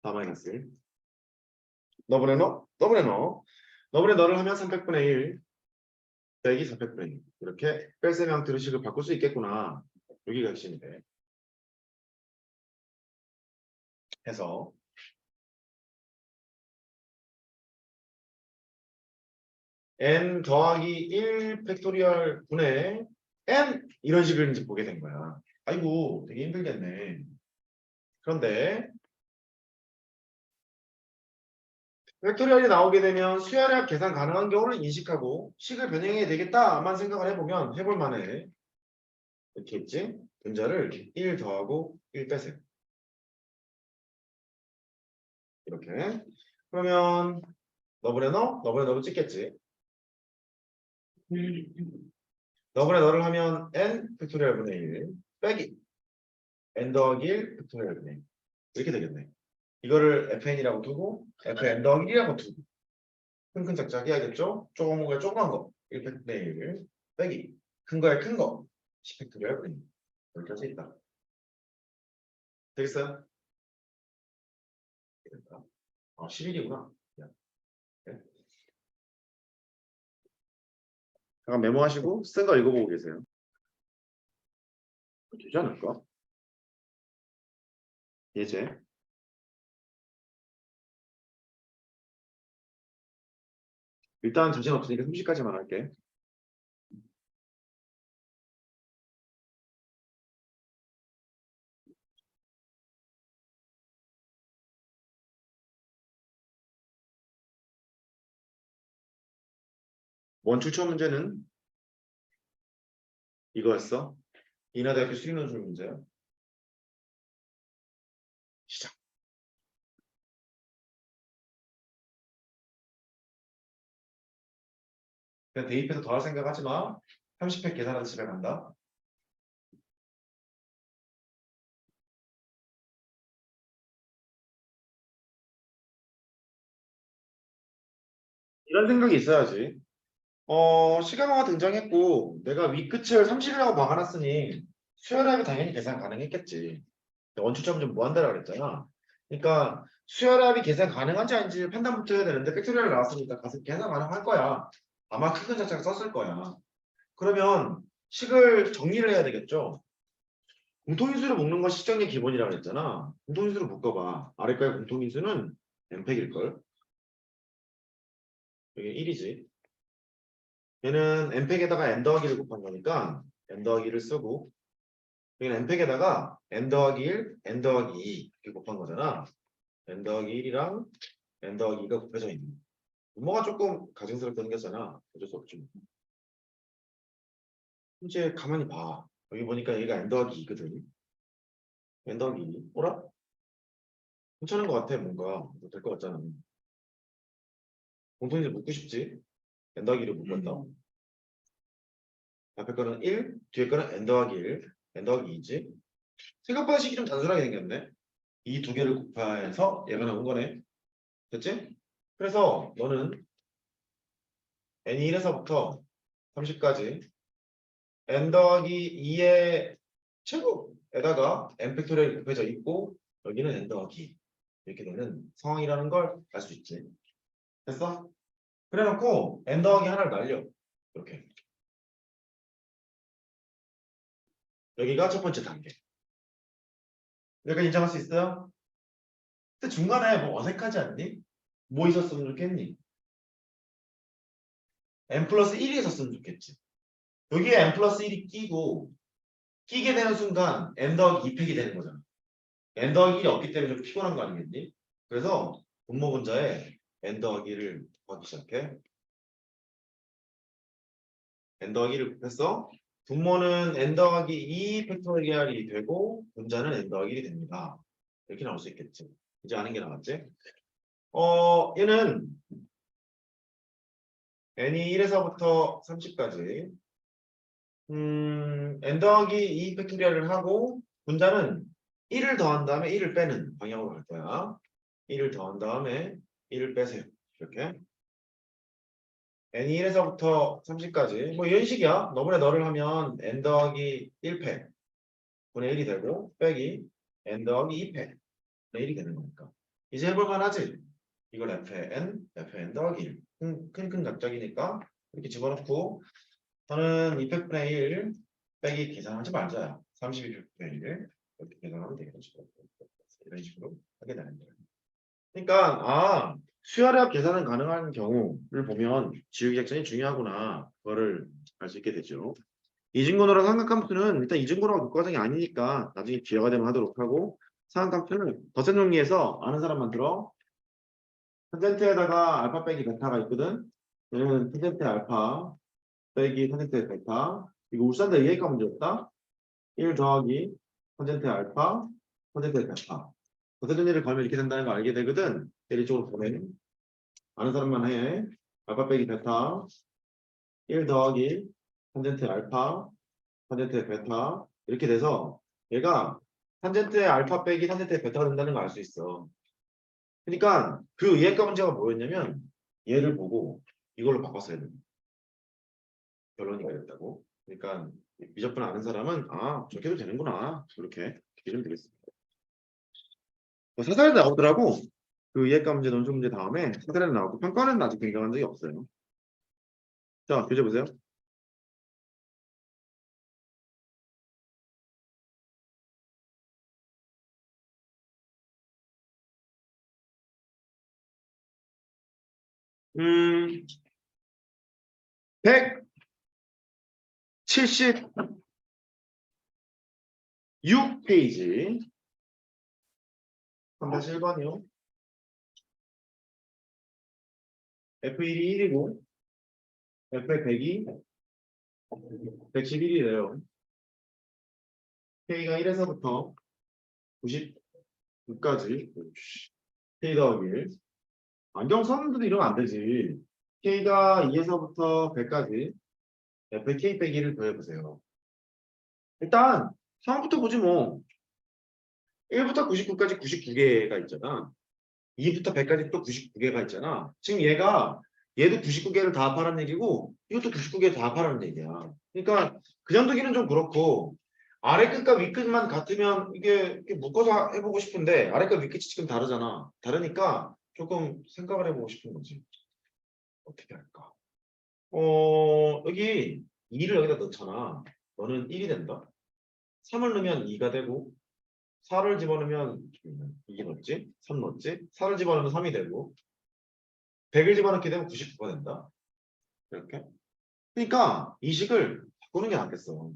4 마이너스 1. 너분의 너? 너분의 너. 너분의 너를 하면 300분의 1 빼기 400분의 1. 이렇게 뺄셈의 형태로 식을 바꿀 수 있겠구나. 여기가 핵심이 돼. 해서 n 더하기 1 팩토리얼 분의 n 이런 식을 이제 보게 된 거야. 아이고 되게 힘들겠네. 그런데 팩토리얼이 나오게 되면 수열의 합 계산 가능한 경우를 인식하고 식을 변형해야 되겠다만 생각을 해보면 해볼 만해. 이렇게 있지? 분자를 1 더하고 1 빼세요. 이렇게. 그러면 너분의 너? 너분의 너를 찍겠지. 너분의 너를 하면 n 팩토리얼 분의 1 빼기 n 더하기 1 팩토리얼 분의 1 이렇게 되겠네. 이거를 fn이라고 두고 fn 더하기 1이라고 두고 큰 작작 해야겠죠? 조그만 거에 조그만 거 1팩 분의 1 빼기 큰 거에 큰 거 10팩토리얼 분의 1 여기까지 있다. 되겠어요? 11이구나. 네. 잠깐 메모하시고 쓴 거 읽어보고 계세요. 되지 않을까? 예제. 일단 자신 없으니까 30까지만 할게. 원 출처 문제는 이거였어. 인하대학교 수리논술 문제야. 시작. 그냥 대입해서 더할 생각하지 마. 30팩 계산하다 집에 간다. 이런 생각이 있어야지. 시가마가 등장했고 내가 윗끝을 30이라고 박아놨으니 수열합이 당연히 계산 가능했겠지. 원추첨 좀 무한대라 그랬잖아. 그러니까 수열합이 계산 가능한지 아닌지 판단부터 해야 되는데 팩토리얼 나왔으니까 가서 계산 가능할 거야. 아마 큰 자체가 썼을 거야. 그러면 식을 정리를 해야 되겠죠. 공통인수를 묶는 건 식정리 기본이라고 그랬잖아. 공통인수를 묶어봐. 아래까지 공통인수는 n팩일걸. 여기 1이지. 얘는 n팩에다가 n 더하기를 곱한 거니까 n 더하기를 쓰고 여기는 n팩에다가 n 더하기 1, n 더하기 2 이렇게 곱한 거잖아. n 더하기 1이랑 n 더하기 2가 곱해져 있는 거. 분모가 조금 가증스럽게 생겼잖아. 어쩔 수 없지. 이제 가만히 봐. 여기 보니까 얘가 n 더하기 2거든. n 더하기 2. 뭐라? 괜찮은 것 같아. 뭔가 될 것 같잖아. 공통인지 묻고 싶지. n 더하기 1을 묶었다. 앞에 거는 1, 뒤에 거는 n 더하기 1, n 더하기 2지. 생각보다 식이 좀 단순하게 생겼네. 이 두 개를 곱해서 얘가 나온 거네. 됐지? 그래서 너는 n이 1에서부터 30까지 n 더하기 2의 제곱에다가 n 팩토리얼이 곱해져 있고 여기는 n 더하기 2 이렇게 되는 상황이라는 걸 알 수 있지. 됐어? 그래놓고 n 더하기 하나를 날려. 이렇게. 여기가 첫 번째 단계. 여기까지 인정할 수 있어요? 근데 중간에 뭐 어색하지 않니? 뭐 있었으면 좋겠니? n 플러스 1이 있었으면 좋겠지. 여기에 n 플러스 1이 끼게 되는 순간 n 더하기 2팩이 되는 거잖아. n 더하기 1이 없기 때문에 좀 피곤한 거 아니겠니? 그래서 분모 분자에 n 더하기 1을 곱하기 시작해. n 더하기 1을 곱했어. 분모는 n 더하기 2 팩토리얼이 되고 분자는 n 더하기 1이 됩니다. 이렇게 나올 수 있겠지. 이제 아는 게 나왔지? 얘는 n이 1에서부터 30까지 n 더하기 2 팩토리얼을 하고 분자는 1을 더한 다음에 1을 빼는 방향으로 갈 거야. 1을 더한 다음에 1을 빼세요. 이렇게. n이 1에서부터 30까지 뭐 이런 식이야. 너분의 너를 하면 n 더하기 1팩 분의 1이 되고 빼기 n 더하기 2팩 분의 1이 되는 거니까. 이제 해볼만 하지? 이걸 fn 더하기 1. 큰 각작이니까 이렇게 집어넣고 저는 2팩분의 1 빼기 계산하지 말자야. 32팩분의 1 이렇게 계산하면 되겠죠. 이런 식으로 하게 되는 거예요. 그러니까 수열합 계산은 가능한 경우를 보면 지우기 작전이 중요하구나. 그거를 알 수 있게 되죠. 이중근호랑 삼각함수는 일단 이중근호가 교과정이 아니니까 나중에 기회가 되면 하도록 하고 삼각함수는 덧셈 정리해서 아는 사람만 들어. 탄젠트에다가 알파 빼기 베타가 있거든. 얘는 탄젠트 알파 빼기 탄젠트 베타. 이거 울산대 이해가 문제였다. 1 더하기 탄젠트 알파 탄젠트 베타. 덧셈 정리를 걸면 이렇게 된다는 거 알게 되거든. 얘를 이쪽으로 보내. 아는 사람만 해. 알파 빼기 베타 1 더하기 탄젠트 알파 탄젠트 베타 이렇게 돼서 얘가 탄젠트의 알파 빼기 탄젠트의 베타가 된다는 걸 알 수 있어. 그러니까 그 이해가 문제가 뭐였냐면 얘를 보고 이걸로 바꿨어야 됩니다. 결론이 그랬다고. 그러니까 미적분 아는 사람은 저렇게 해도 되는구나. 이렇게 기르면 되겠습니다. 사설에 나오더라고. 그 이해가 문제, 논술 문제 다음에 사설에 나오고 평가는 아직 변경한 적이 없어요. 자, 교재 보세요. 음, 176페이지 3-1번이요. F1이 1이고 F의 100이 111이래요. K가 1에서부터 99까지 K 더하기 1. 안경 썼는데도 이러면 안 되지. K가 2에서부터 100까지 F의 K 빼기 1을 더해보세요. 일단 상황부터 보지 뭐. 1부터 99까지 99개가 있잖아. 2부터 100까지 또 99개가 있잖아. 지금 얘도 99개를 다 합하라는 얘기고 이것도 99개 다 합하라는 얘기야. 그러니까 그 정도 길은 좀 그렇고 아래 끝과 위 끝만 같으면 이게 묶어서 해보고 싶은데 아래 끝, 위 끝이 지금 다르잖아. 다르니까 조금 생각을 해보고 싶은 거지. 어떻게 할까? 여기 2를 여기다 넣잖아. 너는 1이 된다. 3을 넣으면 2가 되고 4를 집어넣으면 2 넣었지? 3 넣었지? 4를 집어넣으면 3이 되고 100을 집어넣게 되면 99가 된다. 이렇게. 그러니까 이 식을 바꾸는 게 낫겠어.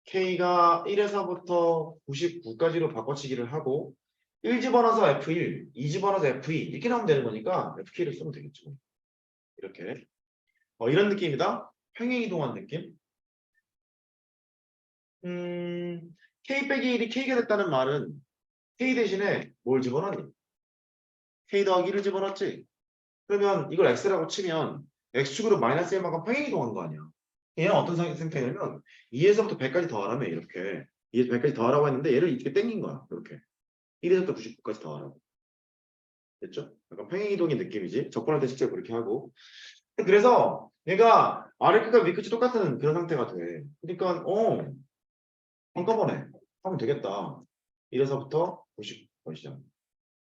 K가 1에서부터 99까지로 바꿔치기를 하고 1 집어넣어서 F1, 2 집어넣어서 F2 이렇게 나오면 되는 거니까 FK를 쓰면 되겠죠. 이렇게. 이런 느낌이다. 평행이동한 느낌. K 빼기 1이 K가 됐다는 말은 K 대신에 뭘 집어넣니? K 더하기 1을 집어넣었지. 그러면 이걸 X라고 치면 X축으로 마이너스 1만큼 평행이동한 거 아니야. 얘는 어떤 상태냐면 2에서부터 100까지 더하라며 이렇게 2에서 100까지 더하라고 했는데 얘를 이렇게 땡긴 거야. 이렇게 1에서부터 99까지 더하라고. 됐죠? 약간 평행이동의 느낌이지. 적분할 때 실제 그렇게 하고. 그래서 얘가 아래 끝과 위 끝이 똑같은 그런 상태가 돼. 그러니까 한꺼번에 하면 되겠다. 1에서부터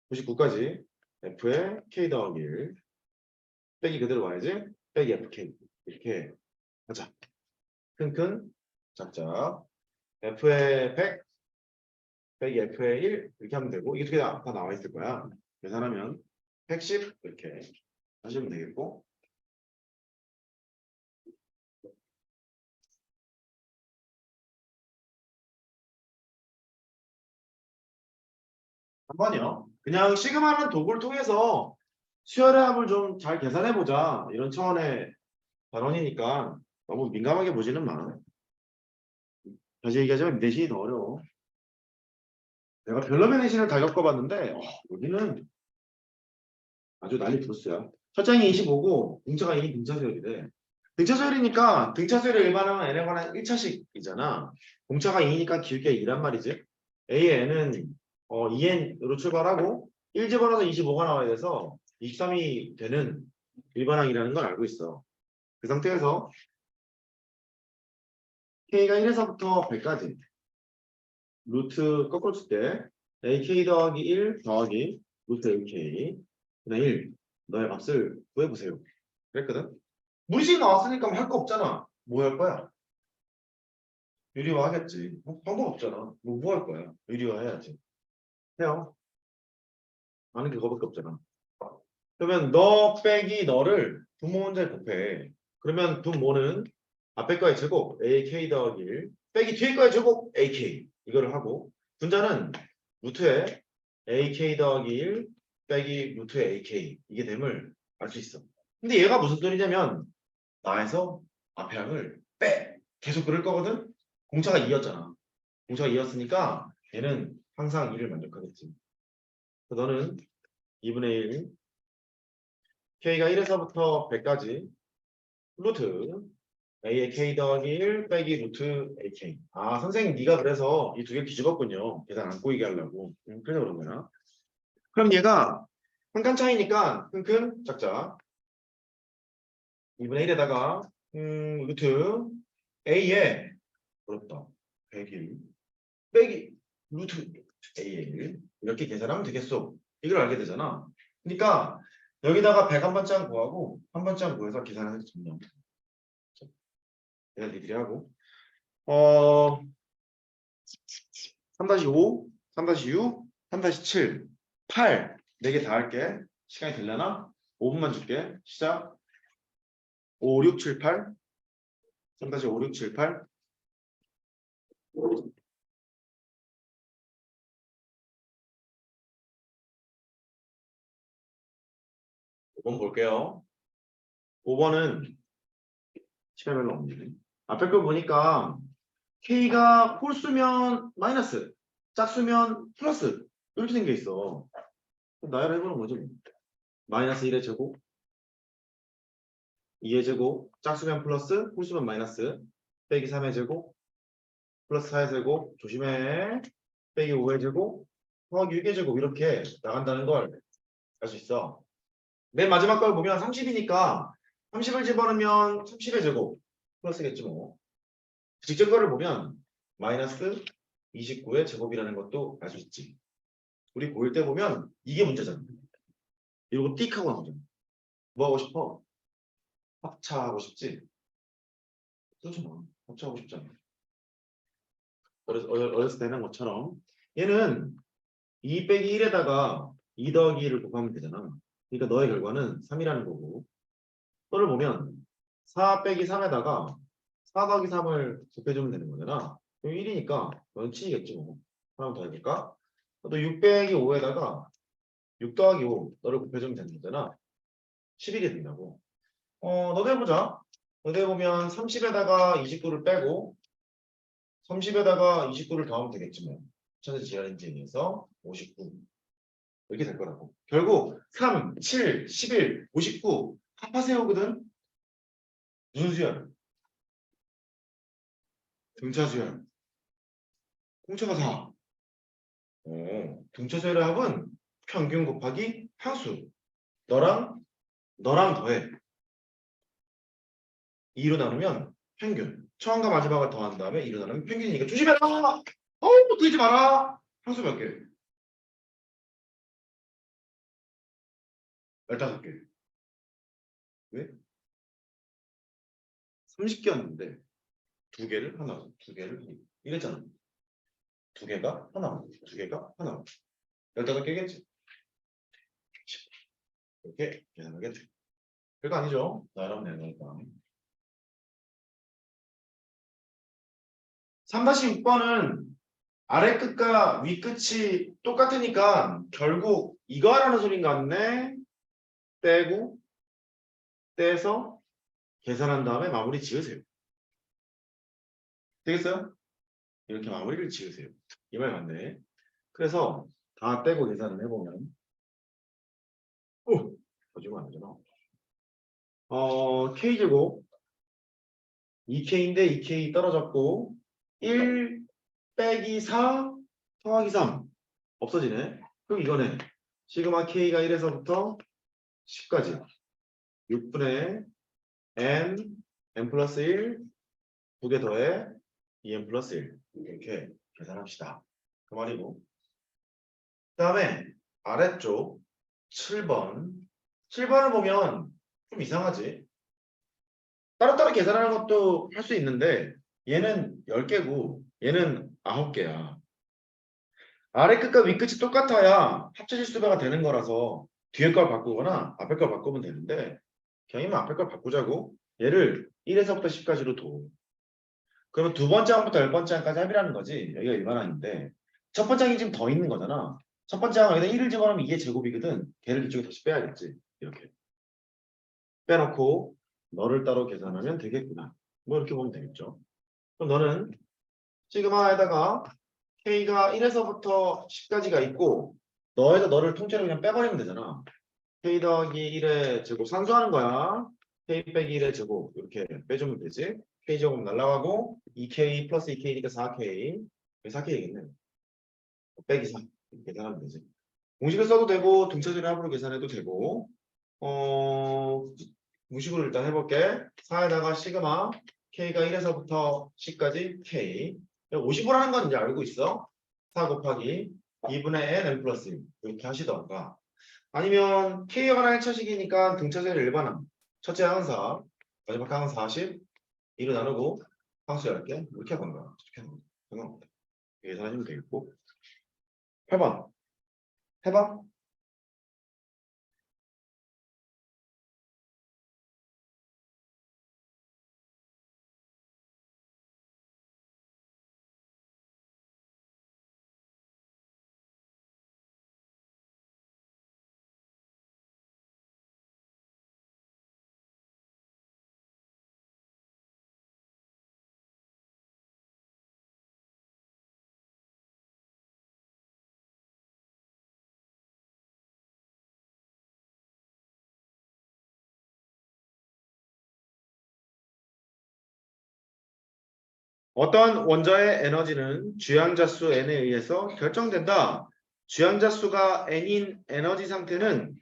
99까지 F에 K 더하기 1 빼기 그대로 와야지. 빼기 FK 이렇게 하자. 큰큰 작작 F에 100 빼기 F에 1 이렇게 하면 되고 이게 두 개 다 나와 있을 거야. 계산하면 110 이렇게 하시면 되겠고 한 번요. 그냥 시그마라는 도구를 통해서 수열의 합을 좀 잘 계산해보자. 이런 차원의 발언이니까 너무 민감하게 보지는 마. 다시 얘기하자면 내신이 더 어려워. 내가 별로의 내신을 다 겪어봤는데 여기는 아주 난리 부르스야. 첫 장이 25고 등차가 2인 등차수열이래. 등차수열이니까 등차수열의 일반항은 n에 관한 1차식이잖아. 공차가 2니까 길게 2란 말이지. A의 n은 2n으로 출발하고 1 집어넣어서 25가 나와야 돼서 23이 되는 일반항이라는 걸 알고 있어. 그 상태에서 K가 1에서부터 100까지 루트 거꾸로 칠 때 AK 더하기 1 더하기 루트 AK 그다음 1 너의 값을 구해보세요. 그랬거든. 문식 나왔으니까 뭐 할 거 없잖아. 뭐 할 거야? 유리화 하겠지. 방법 없잖아. 뭐 할 거야? 유리화 해야지. 해요. 아는 게 그거밖에 없잖아. 그러면 너 빼기 너를 분모 문제에 곱해. 그러면 분모는 앞에 거의 제곱 AK 더하기 1 빼기 뒤에 거의 제곱 AK 이거를 하고 분자는 루트에 AK 더하기 1 빼기 루트에 AK 이게 됨을 알 수 있어. 근데 얘가 무슨 소리냐면 나에서 앞에 항을 빼 계속 그럴 거거든. 공차가 2였잖아. 공차가 2였으니까 얘는 항상 2를 만족하겠지. 그래서 너는 2분의 1 K가 1에서부터 100까지 루트 A의 K 더하기 1 빼기 루트 AK. 아, 선생님 네가 그래서 이 두 개 뒤집었군요. 계산 안 꼬이게 하려고. 그래서 그런 거야. 그럼 얘가 한 칸 차이니까 큰 작자 2분의 1에다가 루트 A에 그렇다. 101 빼기 루트 A의 1 이렇게 계산하면 되겠어. 이걸 알게 되잖아. 그러니까 여기다가 100 한 번째 구하고 한 번째 구해서 계산해서 정리하면 돼. 계산 니들이 하고 3-5, 3-6, 3-7, 8 4개 다 할게. 시간이 되려나? 5분만 줄게. 시작. 5, 6, 7, 8 3-5, 6, 7, 8 5번 볼게요. 5번은 시간 별로 없네. 앞에 거 보니까 K가 홀수면 마이너스, 짝수면 플러스 이렇게 생겨 있어. 나열을 해보는 거죠. 마이너스 1의 제곱, 2의 제곱, 짝수면 플러스, 홀수면 마이너스, 빼기 3의 제곱, 플러스 4의 제곱, 조심해. 빼기 5의 제곱, 더하기 6의 제곱 이렇게 나간다는 걸 알 수 있어. 맨 마지막 걸 보면 30이니까 30을 집어넣으면 30의 제곱 플러스겠지 뭐. 직접 거를 보면 마이너스 29의 제곱이라는 것도 알 수 있지. 우리 고1 때 보면 이게 문제잖아. 이러고 띡 하고 나오잖아. 뭐 하고 싶어? 합차하고 싶지? 그렇죠 뭐. 합차하고 싶잖아. 어렸을 때 하는 것처럼 얘는 2 빼기 1에다가 2 더하기 1을 곱하면 되잖아. 그러니까 너의 결과는 3이라는 거고 또를 보면 4 빼기 3에다가 4 더하기 3을 곱해주면 되는 거잖아. 그럼 1이니까 너는 7이겠지 뭐. 하나 더 해볼까? 또 6 빼기 5에다가 6 더하기 5 너를 곱해주면 되는 거잖아. 11이 된다고. 너도 해보자. 너도 해보면 30에다가 29를 빼고 30에다가 29를 더하면 되겠지 뭐. 천재 지랄인지에 의해서 59 이렇게 될 거라고. 결국 3, 7, 11, 59 합하세요거든. 무슨 수열? 등차 수열. 공차가 4. 등차 수열의 합은 평균 곱하기 항수. 너랑 더해. 2로 나누면 평균. 처음과 마지막을 더한 다음에 2로 나누면 평균이니까 조심해라. 들지 마라. 항수 몇 개? 15개. 왜? 30개였는데 두 개를 하나, 두 개를 이랬잖아. 두 개가 하나, 두 개가 하나. 15개겠지. 이렇게 계산하겠지. 별거 아니죠. 나랑 내니까. 3-6번은 아래 끝과 위 끝이 똑같으니까 결국 이거 하라는 소린 같네. 떼고 떼서 계산한 다음에 마무리 지으세요. 되겠어요? 이렇게 마무리를 지으세요. 이 말 맞네. 그래서 다 떼고 계산을 해보면 거짓말 안 되잖아. K제곱 2K인데 2K 떨어졌고 1 빼기 4 더하기 3 없어지네. 그럼 이거네. 시그마 K가 1에서부터 10까지 6분의 n 플러스 1 두 개 더해 2n 플러스 1 이렇게 계산합시다. 그 말이고. 그 다음에 아래쪽 7번 7번을 보면 좀 이상하지. 따로따로 계산하는 것도 할 수 있는데 얘는 10개고 얘는 9개야. 아래 끝과 위 끝이 똑같아야 합쳐질 수가 되는 거라서 뒤에 걸 바꾸거나 앞에 걸 바꾸면 되는데 경이면 앞에 걸 바꾸자고 얘를 1에서부터 10까지로 둬. 그러면 두 번째 항부터 10번째 항까지 합이라는 거지. 여기가 일반항인데 첫 번째 항이 지금 더 있는 거잖아. 첫 번째 항 여기다 1을 집어넣으면 이게 제곱이거든. 걔를 이쪽에 다시 빼야겠지. 이렇게 빼놓고 너를 따로 계산하면 되겠구나. 뭐 이렇게 보면 되겠죠. 그럼 너는 시그마에다가 K가 1에서부터 10까지가 있고 너에서 너를 통째로 그냥 빼버리면 되잖아. K 더하기 1의 제곱 산수하는 거야. K 빼기 1의 제곱 이렇게 빼주면 되지. K 제곱 날라가고 2K 플러스 2K니까 4K 4K겠네. 빼기 4 이렇게 계산하면 되지. 공식을 써도 되고 등차수를 합으로 계산해도 되고 무식으로 일단 해볼게. 4에다가 시그마 K가 1에서부터 10까지 K 50으라는 건 이제 알고 있어. 4 곱하기 2분의 n 플러스 1 이렇게 하시던가 아니면 K가 하나의 차식이니까 등차수를 일반항 첫째 항은 4 마지막 항은 40 2로 나누고 항수 10개 이렇게 하던가 이렇게 하던가 상관없다. 계산하시면 되겠고 8번 해봐. 어떤 원자의 에너지는 주양자수 n에 의해서 결정된다. 주양자수가 n인 에너지 상태는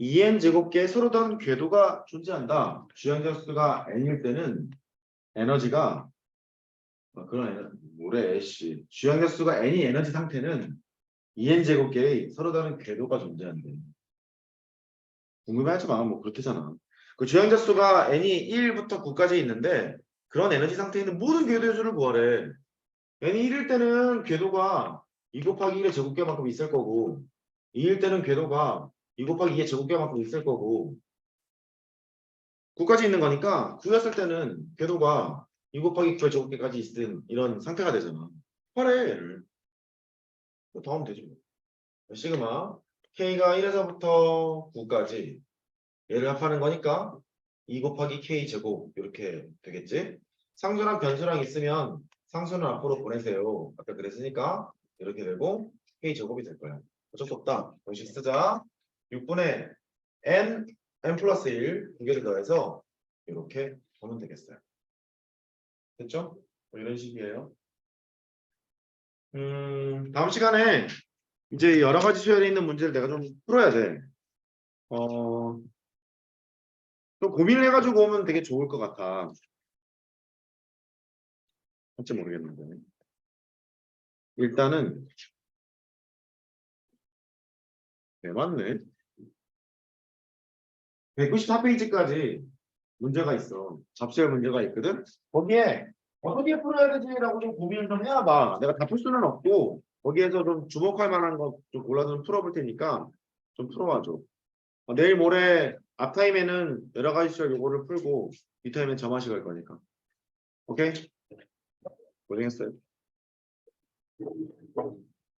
2n 제곱계의 서로 다른 궤도가 존재한다. 주양자수가 n일 때는 에너지가 뭐래 씨. 주양자수가 n이 에너지 상태는 2n 제곱계의 서로 다른 궤도가 존재한대. 궁금해하지 마. 뭐 그렇대잖아. 그 주양자수가 n이 1부터 9까지 있는데 그런 에너지 상태에 있는 모든 궤도의 수를 구하래. n이 1일 때는 궤도가 2 곱하기 1의 제곱계만큼 있을 거고 2일 때는 궤도가 2 곱하기 2의 제곱계만큼 있을 거고 9까지 있는 거니까 9였을 때는 궤도가 2 곱하기 9의 제곱계까지 있는 이런 상태가 되잖아. 팔에 얘를 더 하면 되지 뭐. 시그마 K가 1에서부터 9까지 얘를 합하는 거니까 2 곱하기 K 제곱 이렇게 되겠지. 상수랑 변수랑 있으면 상수는 앞으로 보내세요. 아까 그랬으니까 이렇게 되고 K 제곱이 될 거야. 어쩔 수 없다. 공식 쓰자. 6분의 n 플러스 1 두 개를 더해서 이렇게 하면 되겠어요. 됐죠? 뭐 이런 식이에요. 다음 시간에 이제 여러 가지 수열에 있는 문제를 내가 좀 풀어야 돼. 좀 고민을 해가지고 오면 되게 좋을 것 같아. 할지 모르겠는데. 일단은, 네, 맞네. 194페이지까지 문제가 있어. 잡수할 문제가 있거든? 거기에 어떻게 풀어야 되지라고 좀 고민을 좀 해봐. 내가 다 풀 수는 없고, 거기에서 좀 주목할 만한 거 좀 골라서 좀 풀어볼 테니까 좀 풀어와줘. 내일 모레 앞타임에는 여러 가지 수열 요거를 풀고, 뒷타임엔 점화식 할 거니까. 오케이? 고생했어요.